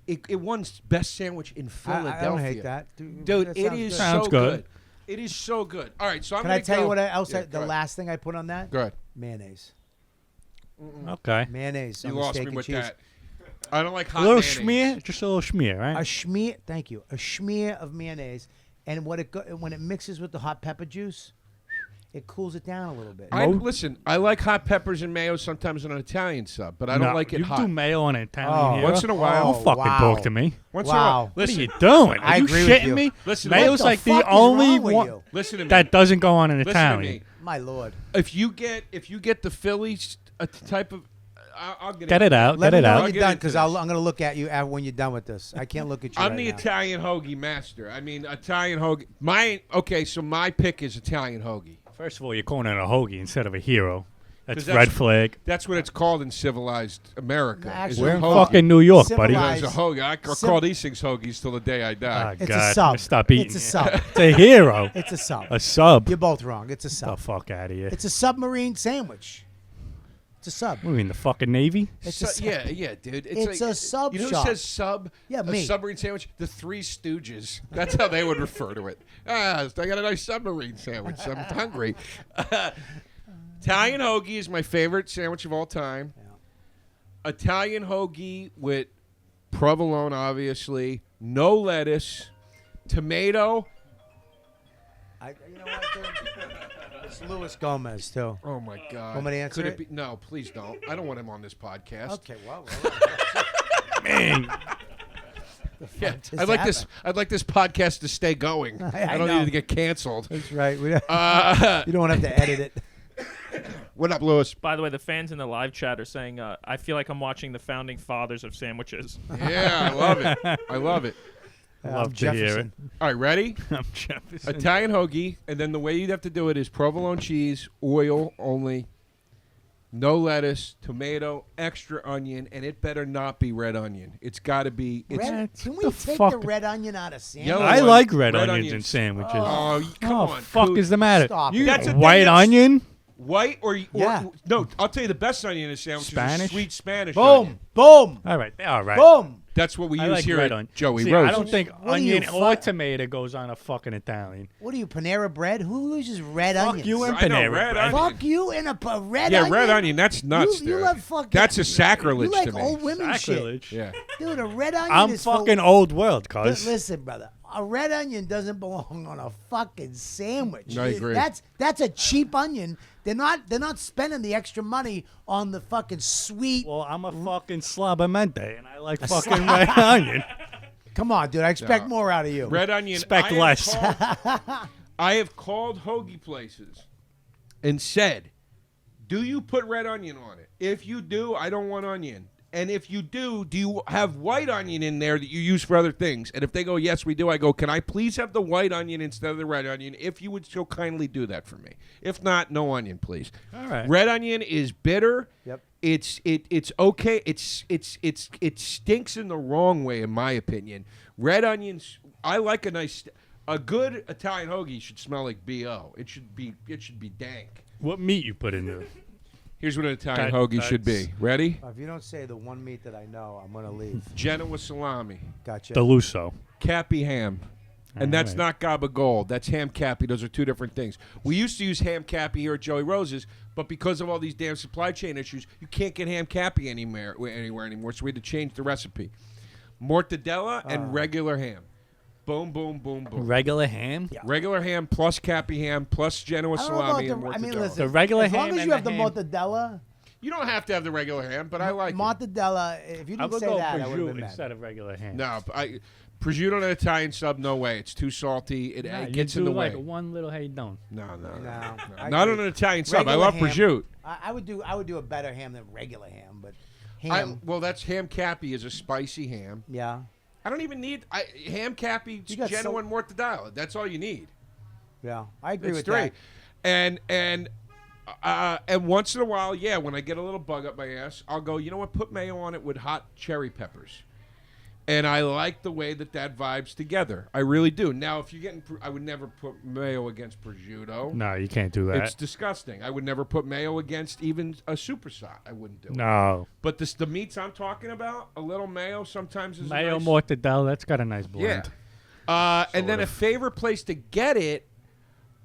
it won best sandwich in Philadelphia. I don't hate that. Dude, that it sounds is good. Sounds so good. good. It is so good. All right, so I'm Can going I to tell you what else? Yeah, The go ahead. last thing I put on that? Go ahead. Mayonnaise. Okay. Mayonnaise. You on the lost steak me and with cheese. that. I don't like hot A little mayonnaise. schmear, just a little schmear, right? A schmear. Thank you. A schmear of mayonnaise, and when it mixes with the hot pepper juice, it cools it down a little bit. Listen, I like hot peppers and mayo sometimes on an Italian sub, but I don't like it you hot. do mayo on an Italian Oh. here? Once in a while. Don't fucking wow. talk to me. Once in a Wow. while. What are Listen, you doing? Are I you agree with shitting you. me? Listen to me. Mayo's What the like the fuck is only wrong with one you? listen to me. that doesn't go on an Listen to Italian. me. My lord. If you get the Philly type of, I'll get Get it out. Let Get me it know out. I'll when get you're done, into because this. I'm going to look at you when you're done with this. I can't look at you. I'm right the now. Italian hoagie master. I mean, Italian hoagie. So my pick is Italian hoagie. First of all, you're calling it a hoagie instead of a hero. That's 'Cause red flag. That's what it's called in civilized America. Actually, is a We're in hoagie. fucking New York, buddy. Civilized- It's a hoagie. I call these things hoagies till the day I Oh, die. It's God. a sub. Stop eating. It's a it. sub. It's a hero. It's a sub. A sub. You're both wrong. It's a The sub. fuck out of here. It's a submarine sandwich. It's a sub. What do you mean, the fucking Navy? It's a sub. Yeah, dude. It's like, a sub You know shop. who says sub? Yeah, a me. submarine sandwich? The Three Stooges. That's how they would refer to it. I got a nice submarine sandwich. I'm hungry. Italian hoagie is my favorite sandwich of all time. Yeah. Italian hoagie with provolone, obviously. No lettuce. Tomato. You know what, dude? It's Luis Gomez, too. Oh, my God. Want me to answer Could it? be? No, please don't. I don't want him on this podcast. Okay, well. Man. Yeah, just I'd like this podcast to stay going. I don't know. need it to get canceled. That's right. You don't have to edit it. What up, Lewis? By the way, the fans in the live chat are saying, I feel like I'm watching the founding fathers of sandwiches. Yeah, I love it. I love it. Love to hear it. All right, ready? I'm Jefferson. Italian hoagie, and then the way you'd have to do it is provolone cheese, oil only, no lettuce, tomato, extra onion, and it better not be red onion. It's got to be. It's Red, can we the take fuck? the red onion out of sandwich? Yellow I one, like red onions in onions. sandwiches. Oh, come on, fuck dude. is the matter? Stop You it. That's a thing white that's- onion? White or Yeah. no? I'll tell you the best onion in a sandwich is Spanish? a sweet Spanish Boom, onion. boom, All right. All right. boom. That's what we I use like here red at onion. Joey See, Rose. I don't think What are you, onion or fuck- tomato goes on a fucking Italian. What are you, Panera Bread? Who uses red Fuck onions? you and I know, Panera red Bread. onion. Fuck you and a red Yeah, onion? red onion. That's nuts, You dude. love fucking. That's a sacrilege You like to me. old women shit. Sacrilege. Yeah. Dude, a red onion I'm is for- fucking old world, cuz. Listen, brother. A red onion doesn't belong on a fucking sandwich. I agree. That's a cheap onion. They're not spending the extra money on the fucking sweet. Well, I'm a fucking slabamente, and I like fucking red onion. Come on, dude. I expect No. more out of you. Red onion. Expect less. I have called hoagie places and said, "Do you put red onion on it? If you do, I don't want onion. And if you do you have white onion in there that you use for other things?" And if they go, "Yes, we do," I go, "Can I please have the white onion instead of the red onion? If you would so kindly do that for me. If not, no onion, please." All right. Red onion is bitter. Yep. It's okay. It stinks in the wrong way, in my opinion. Red onions. I like a good Italian hoagie should smell like BO. It should be dank. What meat you put in there? Here's what an Italian That- hoagie should that's- be. Ready? If you don't say the one meat that I know, I'm gonna leave. Genoa salami, Gotcha. Deluso. cappy ham. And that's All not gabagool. That's ham cappy. Those are two different things. We used to use ham cappy here at Joey Rose's, but because of all these damn supply chain issues, you can't get ham cappy anywhere anymore. So we had to change the recipe. Mortadella and regular ham. Boom, boom, boom, boom. Regular ham? Yeah. Regular ham plus cappy ham plus Genoa I don't know salami and about mortadella. I mean, listen. The regular as long ham as and you have the the ham- mortadella, You don't have to have the regular ham, but I like it. mortadella. If you I'm didn't gonna say go that, I would have prosciutto been mad. instead of regular ham. No, prosciutto on an Italian sub, no way. It's too salty. It Nah, gets you in do the like way. one little hey don't. No. I Not agree. on an Italian sub. I Regular love ham. prosciutto. I would do a better ham than regular ham, but ham. Well, that's ham cappy is a spicy ham. Yeah. I don't even need ham cappy, You got genuine mortadella. That's all you need. Yeah, I agree It's with three. that. And once in a while, yeah, when I get a little bug up my ass, I'll go, you know what, put mayo on it with hot cherry peppers. And I like the way that vibes together. I really do. Now, if you're getting, I would never put mayo against prosciutto. No, you can't do that. It's disgusting. I would never put mayo against even a supersat. I wouldn't do it. No. But the meats I'm talking about, a little mayo sometimes is Mayo nice. mortadella, that's got a nice blend. Yeah. And then a favorite place to get it,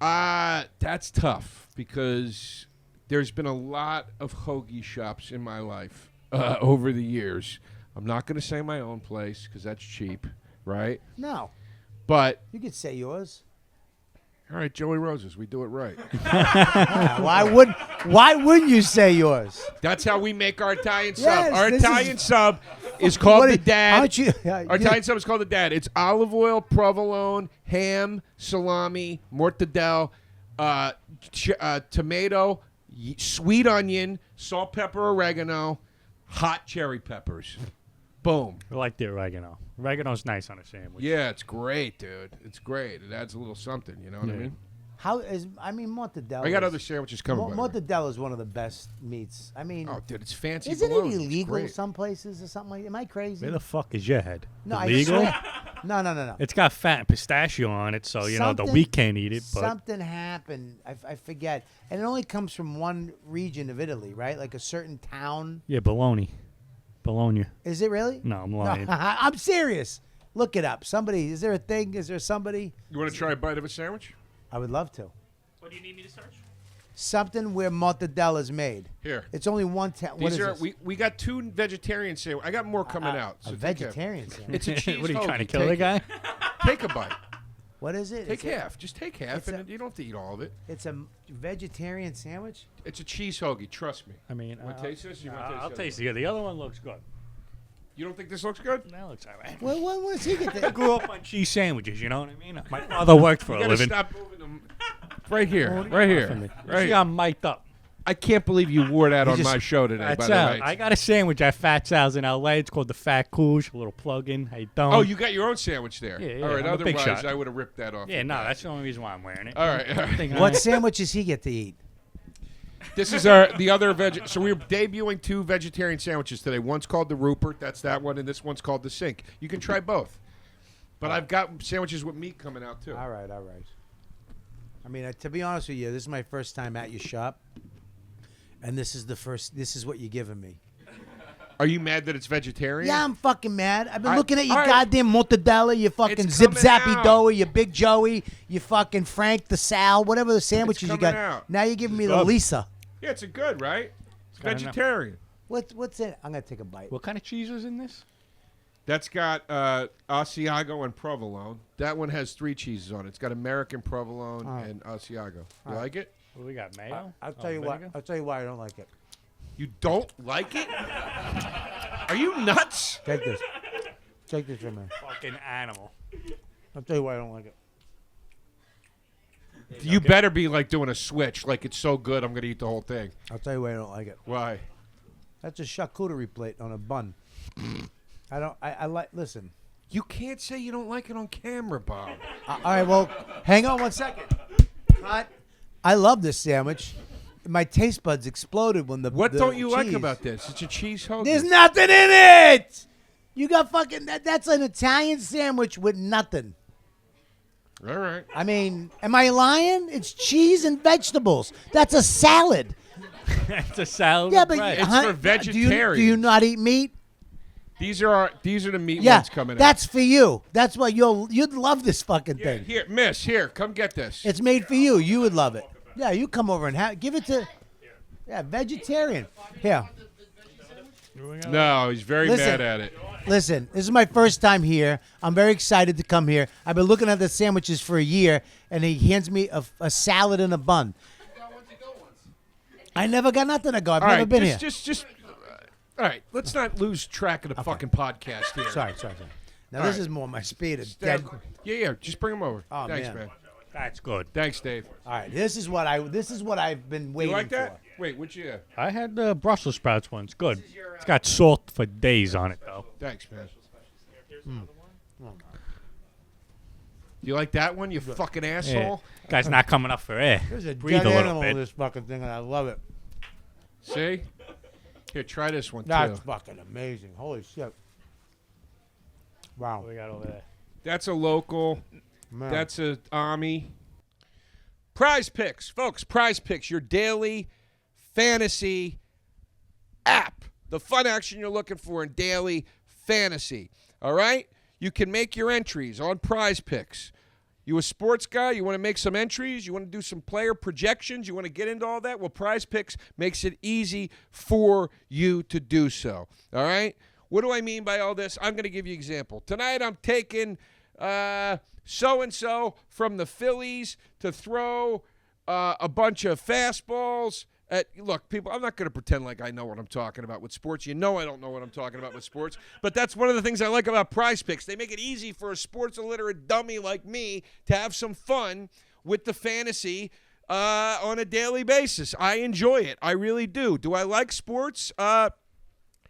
that's tough because there's been a lot of hoagie shops in my life over the years. I'm not going to say my own place because that's cheap, right? No, But, you could say yours. all right, Joey Rose's, we do it right. Yeah, why wouldn't you say yours? That's how we make our Italian sub. Yes, Our this Italian is- sub is called What the is- Dad. aren't you- Our Italian sub is called the Dad. It's olive oil, provolone, ham, salami, mortadella, tomato, sweet onion, salt, pepper, oregano, hot cherry peppers. Boom. I like the oregano. Oregano's nice on a sandwich. Yeah, it's great, dude. It's great. It adds a little something. You know what I mean? Mortadella. I got other sandwiches coming. by the way. Mortadella is one of the best meats. I mean, Oh, dude, it's fancy. isn't it bologna. It's illegal great. some places or something like that? Am I crazy? Where the fuck is your head? No, I Illegal? swear- No. It's got fat and pistachio on it, so, the Something- weak can't eat it. But Something happened. I forget. And it only comes from one region of Italy, right? Like a certain town. yeah, bologna. Bologna. Is it really? No, I'm lying. No, I'm serious. Look it up. Somebody, is there a thing? Is there somebody? You want to try a bite of a sandwich? I would love to. What do you need me to search? Something where mortadella is made. Here. It's only one town. What These is are this? we got 2 vegetarian sandwiches. I got more coming out. A So take vegetarian half. sandwich. It's a cheese. What are you trying to hoagie. kill the Take guy? it. Take a bite. What is it? Take It's half. Just take half, it's and you don't have to eat all of it. It's a vegetarian sandwich. It's a cheese hoagie. Trust me. I mean, You want to taste this? You want to taste I'll the taste other it. The other one looks good. one? You don't think this looks good? That looks all right. Well, what does he get I there? grew up on cheese sandwiches, you know what I mean? My father worked for You a gotta living. stop moving them. Right here. Right For here. me. Right See, here. I'm mic'd up. I can't believe you wore that on just- my show today, by Fat the Sal. way. I got a sandwich at Fat Sal's in L.A. It's called the Fat Couge. A little plug-in. How you doing? Oh, you got your own sandwich there. Yeah, All right. I'm a big Otherwise, shot. I would have ripped that off. Yeah, your no, back. that's the only reason why I'm wearing it. All right. All right. What sandwich does he get to eat? This is the other veg. So we're debuting 2 vegetarian sandwiches today. One's called the Rupert. That's that one, and this one's called the Sink. You can try both. But I've got sandwiches with meat coming out too. All right. I mean, to be honest with you, this is my first time at your shop, and this is what you're giving me. Are you mad that it's vegetarian? Yeah, I'm fucking mad. I've been All right, looking at your all right. goddamn mortadella, your fucking It's Zip coming Zappy out. Doughy, your Big Joey, your fucking Frank the Sal, whatever the sandwiches you coming got. out. Now you're giving me the Good. Lisa. Yeah, it's a good, right? It's Gotta know. vegetarian. What's in it? I'm gonna take a bite. What kind of cheese is in this? That's got Asiago and provolone. That one has 3 cheeses on it. It's got American provolone and Asiago. You like it? What do we got? Mayo? I'll tell you what. vinegar? I'll tell you why I don't like it. You don't like it? Are you nuts? Take this. Take this from me. Fucking animal. I'll tell you why I don't like it. You better be like doing a switch. Like it's so good, I'm gonna eat the whole thing. I'll tell you why I don't like it. Why? That's a charcuterie plate on a bun. I don't. I like. Listen. You can't say you don't like it on camera, Bob. All right. Well, hang on 1 second. Cut. I love this sandwich. My taste buds exploded when the. What the don't you like cheese- about this? It's a cheese hoagie. There's nothing in it. You got fucking. That's an Italian sandwich with nothing. All right. I mean, am I lying? It's cheese and vegetables. That's a salad. It's a salad. Yeah, with but bread. It's huh, for Do you vegetarians. not eat meat? These are the meat Yeah, ones coming that's for you. That's why you'd love this fucking out. thing. Here, miss, here, come get this. It's made for you. You would love it. Yeah, you come over and give it to. Yeah, vegetarian. Here, No, he's very Listen. mad at it. listen. This is my first time here. I'm very excited to come here. I've been looking at the sandwiches for a year, and he hands me a salad and a bun. I never got nothing to go. I've All never right, been here. just. All right, let's not lose track of the fucking podcast here. Sorry. Now All this right. is more my speed. Of Dad, dead. yeah, just bring him over. Oh, Thanks, man. man. That's good. Thanks, Dave. All right, this is what I've been You waiting like that? for. Wait, which you? I had the Brussels sprouts one. It's good. It's got salt for days on it, though. Thanks, man. You like that one, you fucking Yeah. asshole? Guy's not coming up for air. There's a Breathe dead a little animal in bit. this fucking thing, and I love it. See? Here, try this one, That's too. fucking amazing. Holy shit. Wow. What we got over there? That's a local. Man. That's a Ami. Prize Picks, folks. Prize Picks, your daily fantasy app. The fun action you're looking for in daily fantasy. All right? You can make your entries on Prize Picks. You a sports guy? You want to make some entries? You want to do some player projections? You want to get into all that? Well, Prize Picks makes it easy for you to do so. All right? What do I mean by all this? I'm going to give you an example. Tonight I'm taking so-and-so from the Phillies to throw a bunch of fastballs. Look, people, I'm not going to pretend like I know what I'm talking about with sports. You know I don't know what I'm talking about with sports. But that's one of the things I like about Prize Picks. They make it easy for a sports illiterate dummy like me to have some fun with the fantasy on a daily basis. I enjoy it. I really do. Do I like sports?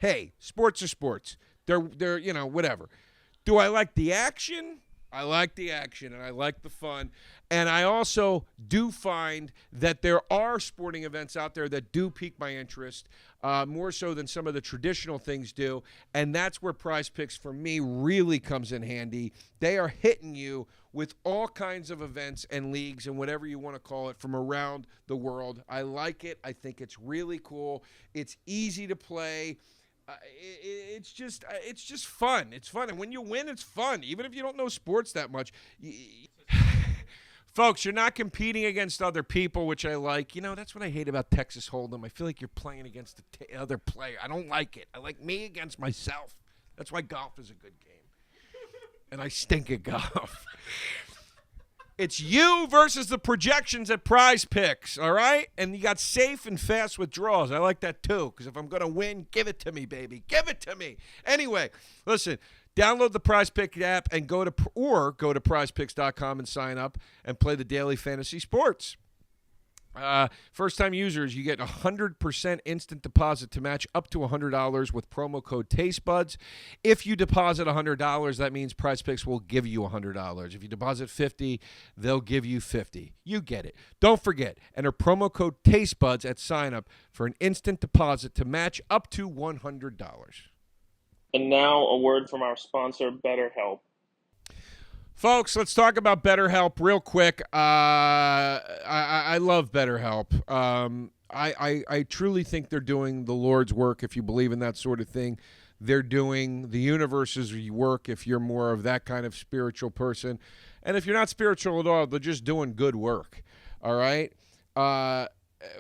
Hey, sports are sports. They're whatever. Do I like the action? I like the action, and I like the fun. And I also do find that there are sporting events out there that do pique my interest, more so than some of the traditional things do. And that's where Prize Picks, for me, really comes in handy. They are hitting you with all kinds of events and leagues and whatever you want to call it from around the world. I like it. I think it's really cool. It's easy to play. It's just fun. It's fun, and when you win, it's fun. Even if you don't know sports that much, folks, you're not competing against other people, which I like. You know, that's what I hate about Texas Hold'em. I feel like you're playing against the other player. I don't like it. I like me against myself. That's why golf is a good game, and I stink at golf. It's you versus the projections at Prize Picks, all right? And you got safe and fast withdrawals. I like that too, because if I'm going to win, give it to me, baby. Give it to me. Anyway, listen, download the Prize Pick app and go to prizepicks.com and sign up and play the daily fantasy sports. First-time users, you get 100% instant deposit to match up to $100 with promo code Tastebuds. If you deposit $100, that means Prize Picks will give you $100. If you deposit $50, they'll give you $50. You get it. Don't forget, enter promo code Tastebuds at sign-up for an instant deposit to match up to $100. And now a word from our sponsor, BetterHelp. Folks, let's talk about BetterHelp real quick. I love BetterHelp. I truly think they're doing the Lord's work, if you believe in that sort of thing. They're doing the universe's work if you're more of that kind of spiritual person. And if you're not spiritual at all, they're just doing good work, all right?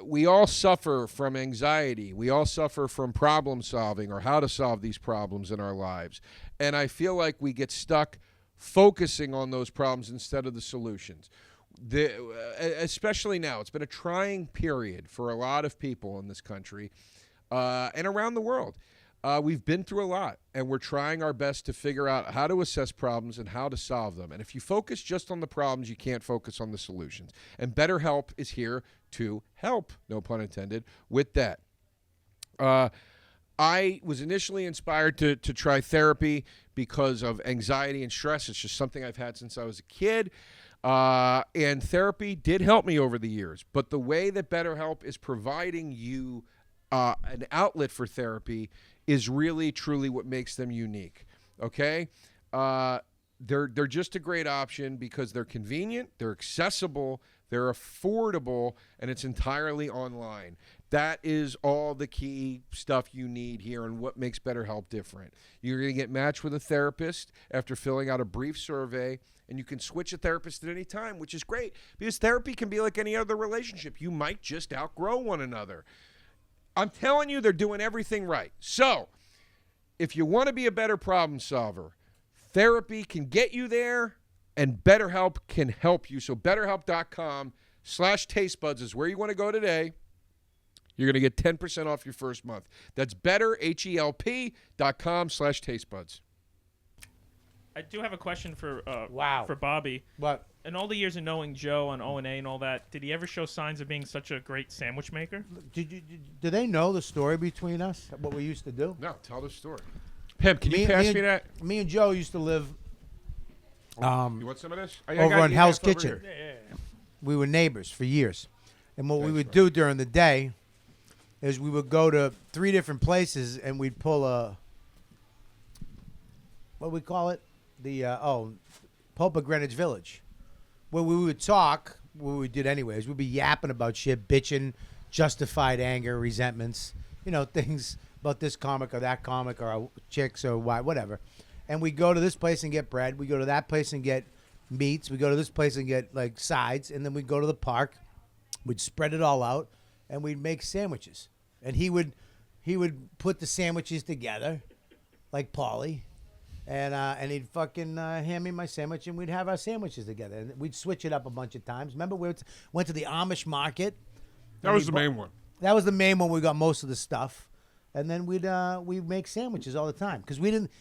We all suffer from anxiety. We all suffer from problem solving or how to solve these problems in our lives. And I feel like we get stuck focusing on those problems instead of the solutions. Especially now, it's been a trying period for a lot of people in this country and around the world. We've been through a lot, and we're trying our best to figure out how to assess problems and how to solve them. And if you focus just on the problems, you can't focus on the solutions. And BetterHelp is here to help, no pun intended, with that. I was initially inspired to try therapy because of anxiety and stress. It's just something I've had since I was a kid. And therapy did help me over the years. But the way that BetterHelp is providing you an outlet for therapy is really, truly what makes them unique. Okay? They're just a great option because they're convenient, they're accessible, they're affordable, and it's entirely online. That is all the key stuff you need here and what makes BetterHelp different. You're going to get matched with a therapist after filling out a brief survey, and you can switch a therapist at any time, which is great because therapy can be like any other relationship. You might just outgrow one another. I'm telling you, they're doing everything right. So if you want to be a better problem solver, therapy can get you there, and BetterHelp can help you. So BetterHelp.com/tastebuds is where you want to go today. You're going to get 10% off your first month. That's BetterHelp.com/tastebuds. I do have a question for Wow. for Bobby. What? In all the years of knowing Joe on O&A and all that, did he ever show signs of being such a great sandwich maker? Do they know the story between us? What we used to do? No, tell the story. Pim, can you pass me that? Me and Joe used to live You want some of this? I over got on you Hell's half over Kitchen. here. We were neighbors for years. And what we Thanks, would bro. do during the day is we would go to 3 different places and we'd pull a, what do we call it? The, Pope of Greenwich Village. Where we would talk, what we did anyways, we'd be yapping about shit, bitching, justified anger, resentments, things about this comic or that comic or chicks or whatever. And we go to this place and get bread. We go to that place and get meats. We go to this place and get like sides. And then we'd go to the park. We'd spread it all out and we'd make sandwiches. And he would put the sandwiches together like Paulie. And he'd fucking hand me my sandwich and we'd have our sandwiches together. And we'd switch it up a bunch of times. Remember we went to the Amish market? That was the main one. That was the main one. We got most of the stuff. And then we'd make sandwiches all the time because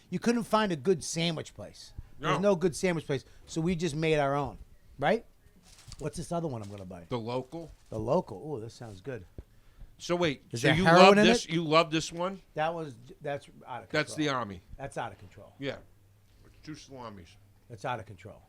you couldn't find a good sandwich place. There's no good sandwich place, so we just made our own, right? What's this other one I'm gonna buy? The local. The local. Oh, this sounds good. So wait, Is so there you heroin love in this? it? You love this one? That's out of control. That's the Army. That's out of control. Yeah. It's 2 salamis. That's out of control.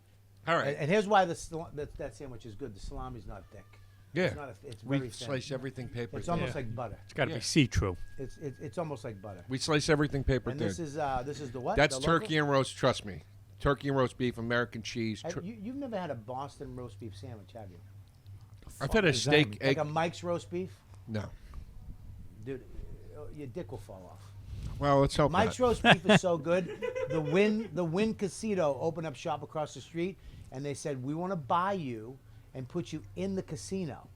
All right. And here's why that sandwich is good. The salami's not thick. Yeah. It's We very thin. slice everything paper It's thin. almost like butter. It's got to Yeah. be see-through. It's almost like butter. We slice everything paper And thin. this is the what? That's The local? turkey and roast. Trust me. Turkey and roast beef, American cheese. You've never had a Boston roast beef sandwich, have you? I've had a is that? steak Like egg. a Mike's roast beef? No. Dude, your dick will fall off. Well, let's hope Mike's not. roast beef is so good. The Wynn Casino opened up shop across the street, and they said, we want to buy you and put you in the casino.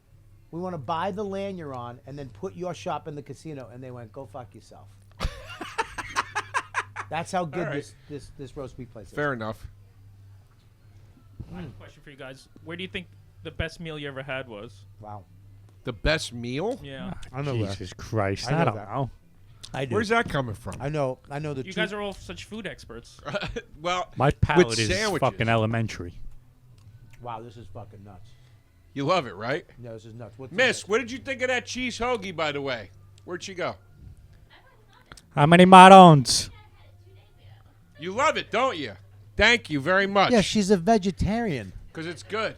We want to buy the land you're on and then put your shop in the casino. And they went, go fuck yourself. That's how good All right. this roast beef place is. Fair enough. I have a question for you guys. Where do you think the best meal you ever had was? Wow. The best meal? Yeah. I know Jesus Christ. I know I don't that. know. I do. Where's that coming from? I know the You two. guys are all such food experts. Well, My with palate is sandwiches. fucking elementary. Wow, this is fucking nuts. You love it, right? No, this is nuts. What's in Miss, this? what did you think of that cheese hoagie, by the way? Where'd she go? How many marrons? You love it, don't you? Thank you very much. Yeah, she's a vegetarian. Because it's good.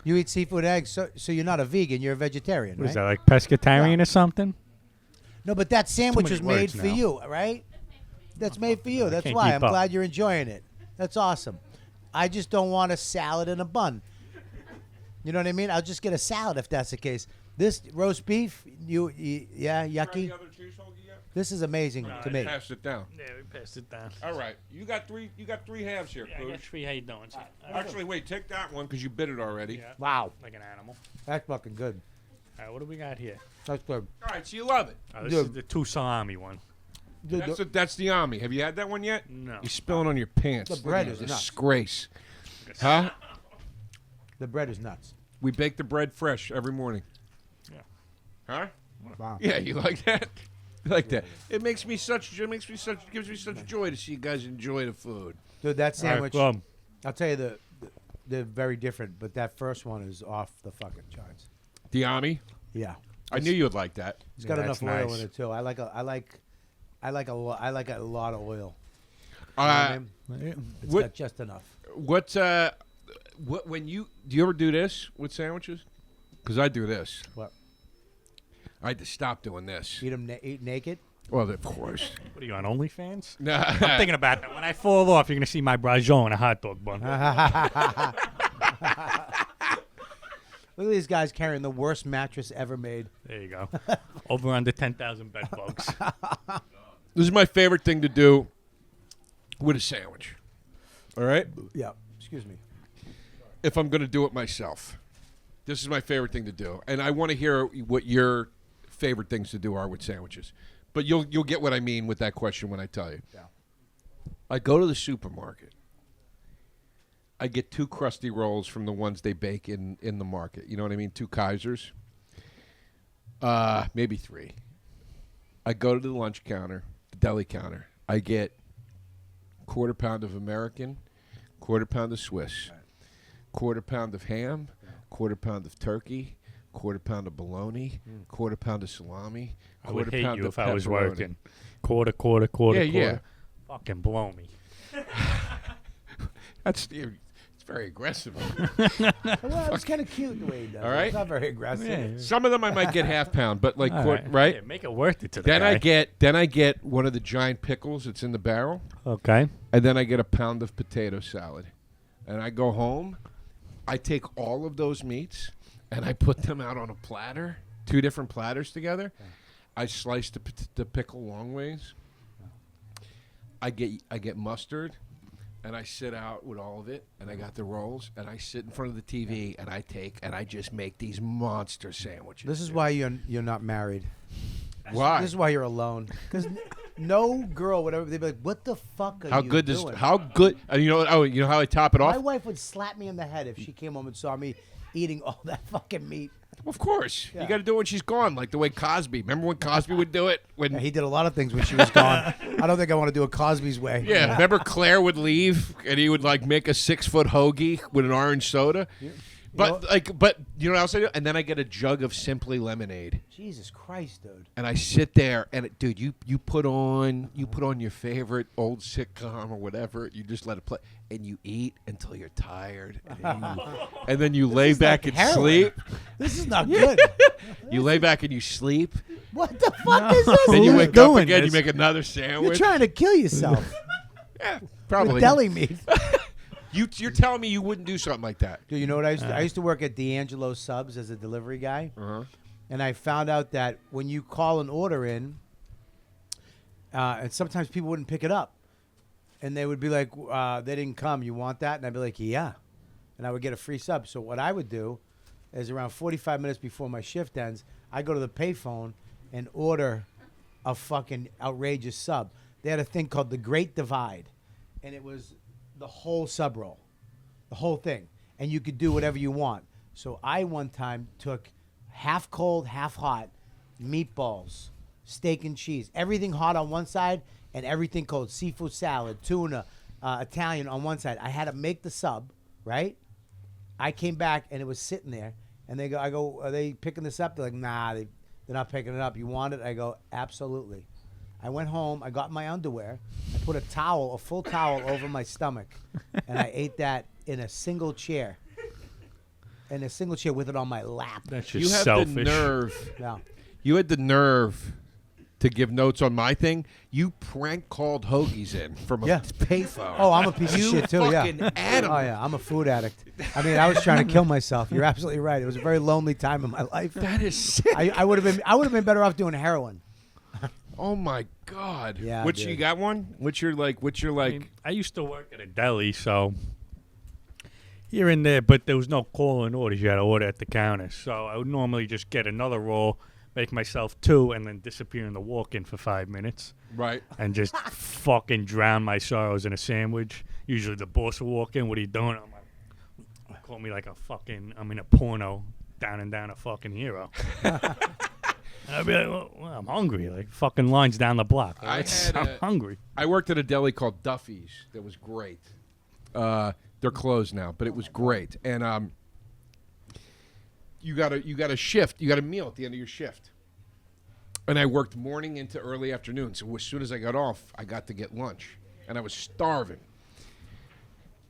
You eat seafood eggs, so you're not a vegan. You're a vegetarian, Was right? that like pescatarian or something? No, but that sandwich many was made words for now. you, right? That's made for you. That's can't why keep I'm up. glad you're enjoying it. That's awesome. I just don't want a salad and a bun. You know what I mean? I'll just get a salad if that's the case. This roast beef, yeah, yucky. This is amazing to me. Pass it down. Yeah, we passed it down. All right. You got three halves here, Yeah, I got Pooch. 3. How you doing? Actually, wait. Take that one because you bit it already. Yeah, Wow, like an animal. that's fucking good. All right, what do we got here? That's good. All right. So you love it. Oh, this is the 2 salami one. That's the Ami. Have you had that one yet? No. You're spilling on your pants. The Look bread at is you, nuts. disgrace. Huh? The bread is nuts. We bake the bread fresh every morning. Yeah. Huh? Wow. Yeah, you like that? You like that? It gives me such joy to see you guys enjoy the food. Dude, that All right, sandwich. well, I'll tell you they're very different, but that first one is off the fucking charts. The Ami? Yeah, I knew you would like that. it's got Yeah, enough that's oil nice. in it too. I like a lot of oil. You know what I Uh, mean? It's what- got just enough. What when do you ever do this with sandwiches? Because I do this. What? I had to stop doing this. Eat them eat naked? Well, of course. what are you on OnlyFans? Nah. I'm thinking about that. When I fall off, you're gonna see my braciole and a hot dog bun. Look at these guys carrying the worst mattress ever made. There you go. Over under 10,000 bed bugs. This is my favorite thing to do with a sandwich. All right? Yeah. Excuse me. If I'm going to do it myself. This is my favorite thing to do. And I want to hear what your favorite things to do are with sandwiches. But you'll get what I mean with that question when I tell you. Yeah. I go to the supermarket. I get 2 crusty rolls from the ones they bake in the market. You know what I mean? 2 Kaisers. Maybe 3. I go to the lunch counter, the deli counter. I get 1/4 pound of American, 1/4 pound of Swiss, 1/4 pound of ham, 1/4 pound of turkey, 1/4 pound of bologna, 1/4 pound of salami, I would 1/4 hate pound you of if I was pepperoni. working. Quarter. Yeah. Fucking blow me. It's very aggressive. Well, it's kind of cute the way he does. All right. It's not very aggressive. Yeah. Some of them I might get half pound, but like All right? Yeah, make it worth it to the Then guy. I get one of the giant pickles that's in the barrel, Okay. and then I get a pound of potato salad, and I go home. I take all of those meats and I put them out on a platter, 2 different platters together. I slice the pickle long ways. I get mustard. And I sit out with all of it, and I got the rolls, and I sit in front of the TV, and I just make these monster sandwiches. This is why you're not married. Why? This is why you're alone. Because no girl, whatever, they'd be like, "What the fuck are How you good doing?" this? How good? You know? Oh, you know how I top it My off? wife would slap me in the head if she came home and saw me eating all that fucking meat. Of course, Yeah. you got to do it when she's gone, like the way Cosby. Remember when Cosby would do it? When Yeah, he did a lot of things when she was gone. I don't think I want to do it Cosby's way. yeah, remember Claire would leave, and he would like make a 6-foot hoagie with an orange soda. But you know what else I do? And then I get a jug of Simply lemonade. Jesus Christ, dude. And I sit there, and dude, you put on your favorite old sitcom or whatever. You just let it play, and you eat until you're tired, and then you lay back like and heroin. sleep. This is not good. You lay back and you sleep. What the fuck is this? Then you Who's wake up doing again. this? You make another You're sandwich. trying to kill yourself Yeah, with probably. deli meat. You're telling me you wouldn't do something like that? Dude, you know what I used to work at D'Angelo's Subs as a delivery guy. Uh-huh. And I found out that when you call an order in, and sometimes people wouldn't pick it up. And they would be like, they didn't come. You want that? And I'd be like, yeah. And I would get a free sub. So what I would do is around 45 minutes before my shift ends, I go to the payphone and order a fucking outrageous sub. They had a thing called the Great Divide. And it was the whole sub roll, the whole thing. And you could do whatever you want. So I one time took half cold, half hot meatballs, steak and cheese, everything hot on one side and everything cold, seafood salad, tuna, Italian on one side. I had to make the sub, right? I came back and it was sitting there, and I go, are they picking this up? They're like, nah, they're not picking it up. You want it? I go, absolutely. I went home, I got my underwear, I put a full towel over my stomach, and I ate that in a single chair. In a single chair with it on my lap. That's You just have selfish. the nerve. Yeah. You had the nerve to give notes on my thing. You prank called hoagies in from a Yeah. payphone. Oh, I'm a piece of You shit too. fucking Yeah. animal. Oh yeah, I'm a food addict. I mean, I was trying to kill myself. You're absolutely right. It was a very lonely time in my life. That is sick. I would have been better off doing heroin. Oh my god. Yeah, Which dude. you got one? What's your like? I mean, I used to work at a deli, so here and there, but there was no call-in orders. You had to order at the counter. So I would normally just get another roll, make myself 2, and then disappear in the walk-in for 5 minutes right? and just fucking drown my sorrows in a sandwich. Usually the boss will walk in, what are you doing? I'm like, call me like I'm in a porno, down and down a fucking hero. And I'd be like, well, I'm hungry. Like, fucking lines down the block. I had I'm a- hungry. I worked at a deli called Duffy's. That was great. They're closed now, but it was great. And you got a shift. You got a meal at the end of your shift. And I worked morning into early afternoon. So as soon as I got off, I got to get lunch, and I was starving.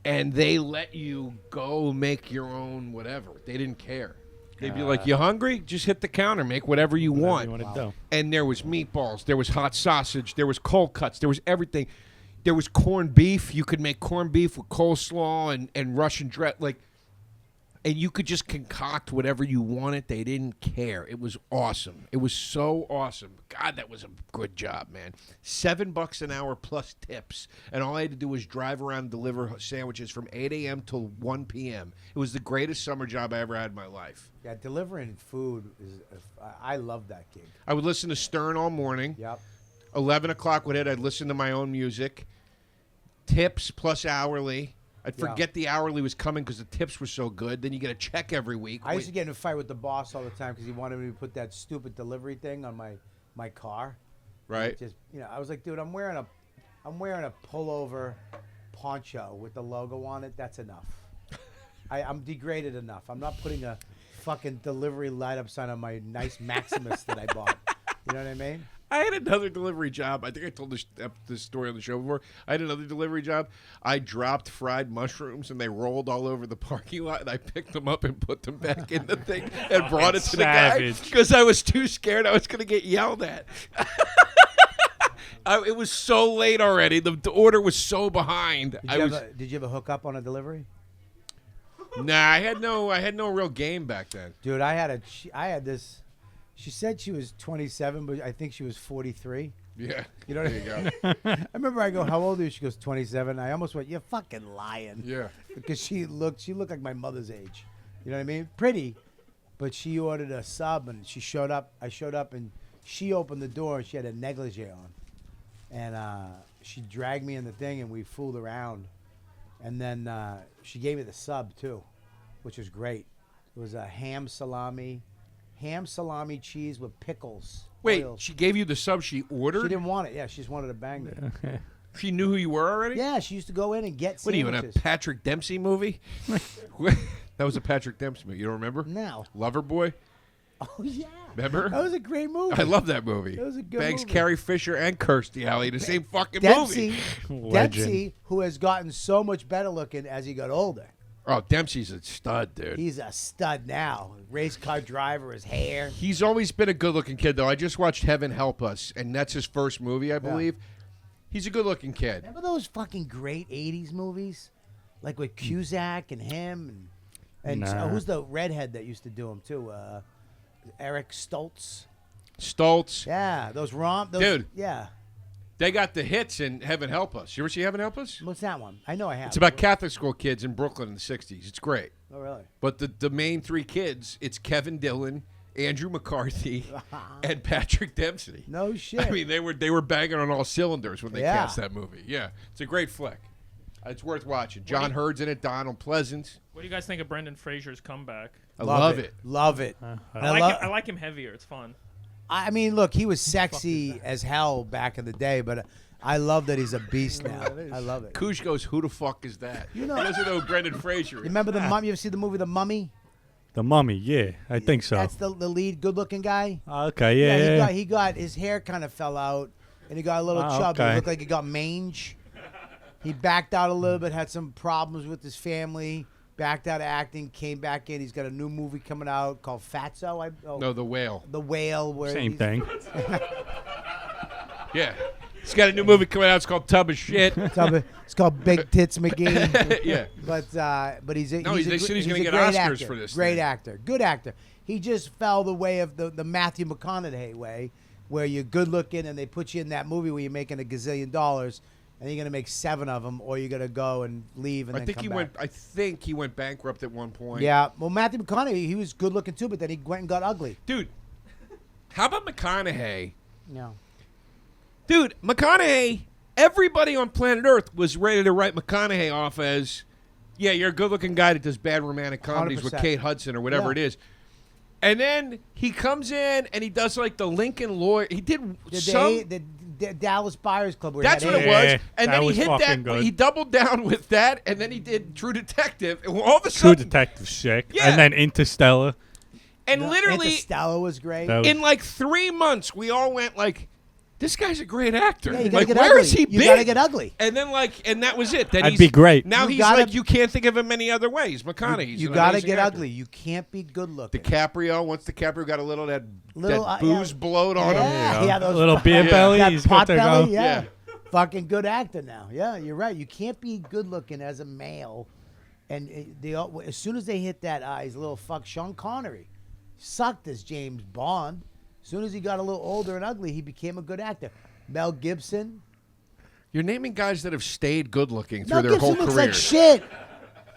And they let you go make your own whatever. They didn't care. They'd be like, "You hungry? Just hit the counter, make whatever you want." You want to do? And there was meatballs, there was hot sausage, there was cold cuts, there was everything. There was corned beef. You could make corned beef with coleslaw and Russian dress, and you could just concoct whatever you wanted. They didn't care. It was awesome. It was so awesome. God, that was a good job, man. $7 an hour plus tips, and all I had to do was drive around and deliver sandwiches from 8 a.m. till 1 p.m. It was the greatest summer job I ever had in my life. Yeah, delivering food is. I love that gig. I would listen to Stern all morning. Yep. 11 o'clock would hit. I'd listen to my own music. Tips plus hourly. I'd Yeah. forget the hourly was coming because the tips were so good. Then you get a check every week. I used to get in a fight with the boss all the time because he wanted me to put that stupid delivery thing on my car. Right. Just I was like, dude, I'm wearing a pullover poncho with the logo on it. That's enough. I'm degraded enough. I'm not putting a fucking delivery light up sign on my nice Maximus that I bought. You know what I mean? I had another delivery job. I think I told this story on the show before. I had another delivery job. I dropped fried mushrooms, and they rolled all over the parking lot, and I picked them up and put them back in the thing and brought it to the guy Savage. because I was too scared I was going to get yelled at. It was so late already. The order was so behind. Did you ever hook up on a delivery? Nah, I had no real game back then. Dude, I had this. She said she was 27, but I think she was 43. Yeah. You know what I mean? I remember I go, how old are you? She goes, 27. I almost went, you're fucking lying. Yeah. Because she looked like my mother's age. You know what I mean? Pretty, but she ordered a sub, and she showed up. I showed up, and she opened the door, and she had a negligee on. And she dragged me in the thing, and we fooled around. And then she gave me the sub, too, which was great. It was a ham salami cheese with pickles. Wait, oils. she gave you the sub she ordered? She didn't want it. Yeah, she just wanted to bang me. She knew who you were already? Yeah, she used to go in and get What are you, in a sandwiches. Patrick Dempsey movie? That was a Patrick Dempsey movie. You don't remember? No. Loverboy? Oh, yeah. Remember? That was a great movie. I love that movie. That was a good Banks, movie. Carrie Fisher, and Kirstie Alley, the same fucking Dempsey, movie. Dempsey, who has gotten so much better looking as he got older. Oh, Dempsey's a stud, dude. He's a stud now. Race car driver, his hair. He's always been a good-looking kid, though. I just watched Heaven Help Us, and that's his first movie, I believe. He's a good-looking kid. Remember those fucking great 80s movies? Like with Cusack and him? And Nah. who's the redhead that used to do them, too? Eric Stoltz. Stoltz. Yeah, those Dude. Yeah. They got the hits in Heaven Help Us. You ever see Heaven Help Us? What's that one? I know I have. It's about Catholic school kids in Brooklyn in the 60s. It's great. Oh, really? But the main three kids, it's Kevin Dillon, Andrew McCarthy, and Patrick Dempsey. No shit. I mean, they were banging on all cylinders when they Yeah. cast that movie. Yeah, it's a great flick. It's worth watching. John Hurd's in it. Donald Pleasance. What do you guys think of Brendan Fraser's comeback? I love it. Love it. I like him heavier. It's fun. I mean, look, he was sexy as hell back in the day, but I love that he's a beast now. I love it. Koosh goes, who the fuck is that? You know- He doesn't know who Brendan Fraser You is. remember the Mummy? You ever see the movie The Mummy? The Mummy, yeah, I think so. That's the lead, good-looking guy. Okay, yeah. He got his hair kind of fell out, and he got a little Oh, chubby. okay. He looked like he got mange. He backed out a little bit, had some problems with his family. Backed out of acting, came back in. He's got a new movie coming out called Fatso. No, The Whale. The Whale. Where Same he's- thing. Yeah. He's got a new movie coming out. It's called Tub of Shit. It's called Big Tits McGee. Yeah. But he's a, No, he's they a, said he's he's gonna a get great Oscars actor. for this Great thing. actor, good actor. He just fell the way of the Matthew McConaughey way, where you're good looking and they put you in that movie where you're making $1 gazillion. And you're gonna make 7 of them, or you're gonna go and leave and I then think come he back. went. I think he went bankrupt at one point. Yeah, well, Matthew McConaughey, he was good looking too, but then he went and got ugly. Dude, how about McConaughey? No, Dude, McConaughey. Everybody on planet Earth was ready to write McConaughey off as, yeah, you're a good-looking guy that does bad romantic comedies with 100%. Kate Hudson or whatever Yeah. it is. And then he comes in and he does like the Lincoln Lawyer. He did the Dallas Buyers Club. Where That's he what had it AIDS. was. Yeah, And that then he was hit that. fucking good. He doubled down with that, and then he did True Detective. And all of a True sudden, Detective sick. Yeah. And then Interstellar. and No, literally Interstellar was great. That was- in like 3 months, we all went like, "This guy's a great actor. Yeah, you gotta like, get where ugly. has he You been?" gotta get ugly. And then and that was it. Then That'd he's, be great. Now You he's gotta- like, you can't think of him any other way. He's McConaughey. He's You an gotta amazing get actor. ugly. You can't be good looking. DiCaprio, once DiCaprio got a little of Little, that yeah. booze bloat on him. Yeah, You know, those a little beer Yeah. belly. that He's pot good to belly, go. yeah. Yeah. Fucking good actor now. Yeah, you're right. You can't be good looking as a male. And as soon as they hit that he's a little fuck. Sean Connery sucked as James Bond. As soon as he got a little older and ugly, he became a good actor. Mel Gibson. You're naming guys that have stayed good looking through Mel their Gibson whole looks career. like shit.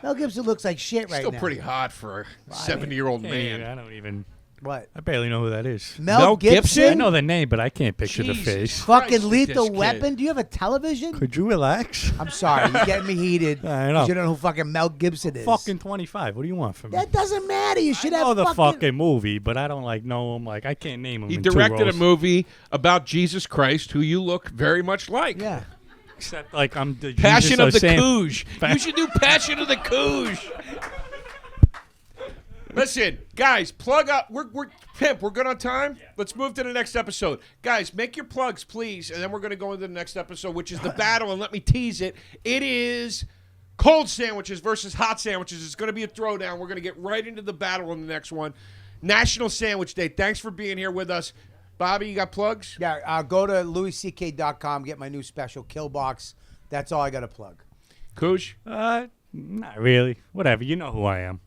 Mel Gibson looks like shit right Still now. pretty hot for a 70-year-old man. I don't even. What? I barely know who that is. Mel Gibson? I know the name, but I can't picture the Jesus face. Christ, Fucking with Lethal this kid. Weapon? Do you have a television? Could you relax? I'm sorry. You're getting me heated. I know. You don't know who fucking Mel Gibson is. Fucking 25. What do you want from me? That doesn't matter. You should I know have the fucking... fucking movie, but I don't know him. Like I can't name him. He in 2 directed a rows. movie about Jesus Christ, who you look very much like. Yeah. Except like I'm the Passion Jesus of the Sam. Cooge. You should do Passion of the Cooge. Listen, guys, plug up. We're Pimp, we're good on time? Yeah. Let's move to the next episode. Guys, make your plugs, please, and then we're going to go into the next episode, which is the battle, and let me tease it. It is cold sandwiches versus hot sandwiches. It's going to be a throwdown. We're going to get right into the battle in the next one. National Sandwich Day. Thanks for being here with us. Bobby, you got plugs? Yeah, go to louisck.com, get my new special, Kill Box. That's all I got to plug. Koosh? Not really. Whatever. You know who I am.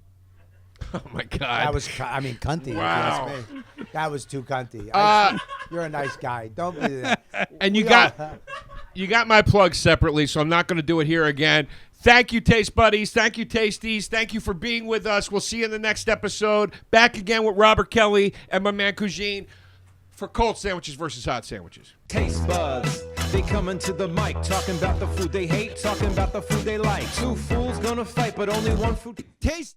Oh, my God. That was, cunty. Wow. If you ask me. That was too cunty. You're a nice guy. Don't be that. And you got my plugs separately, so I'm not going to do it here again. Thank you, Taste Buddies. Thank you, Tasties. Thank you for being with us. We'll see you in the next episode. Back again with Robert Kelly and my man Cousine for cold sandwiches versus hot sandwiches. Taste buds, they coming to the mic, talking about the food they hate, talking about the food they like. Two fools gonna fight, but only one food. Taste.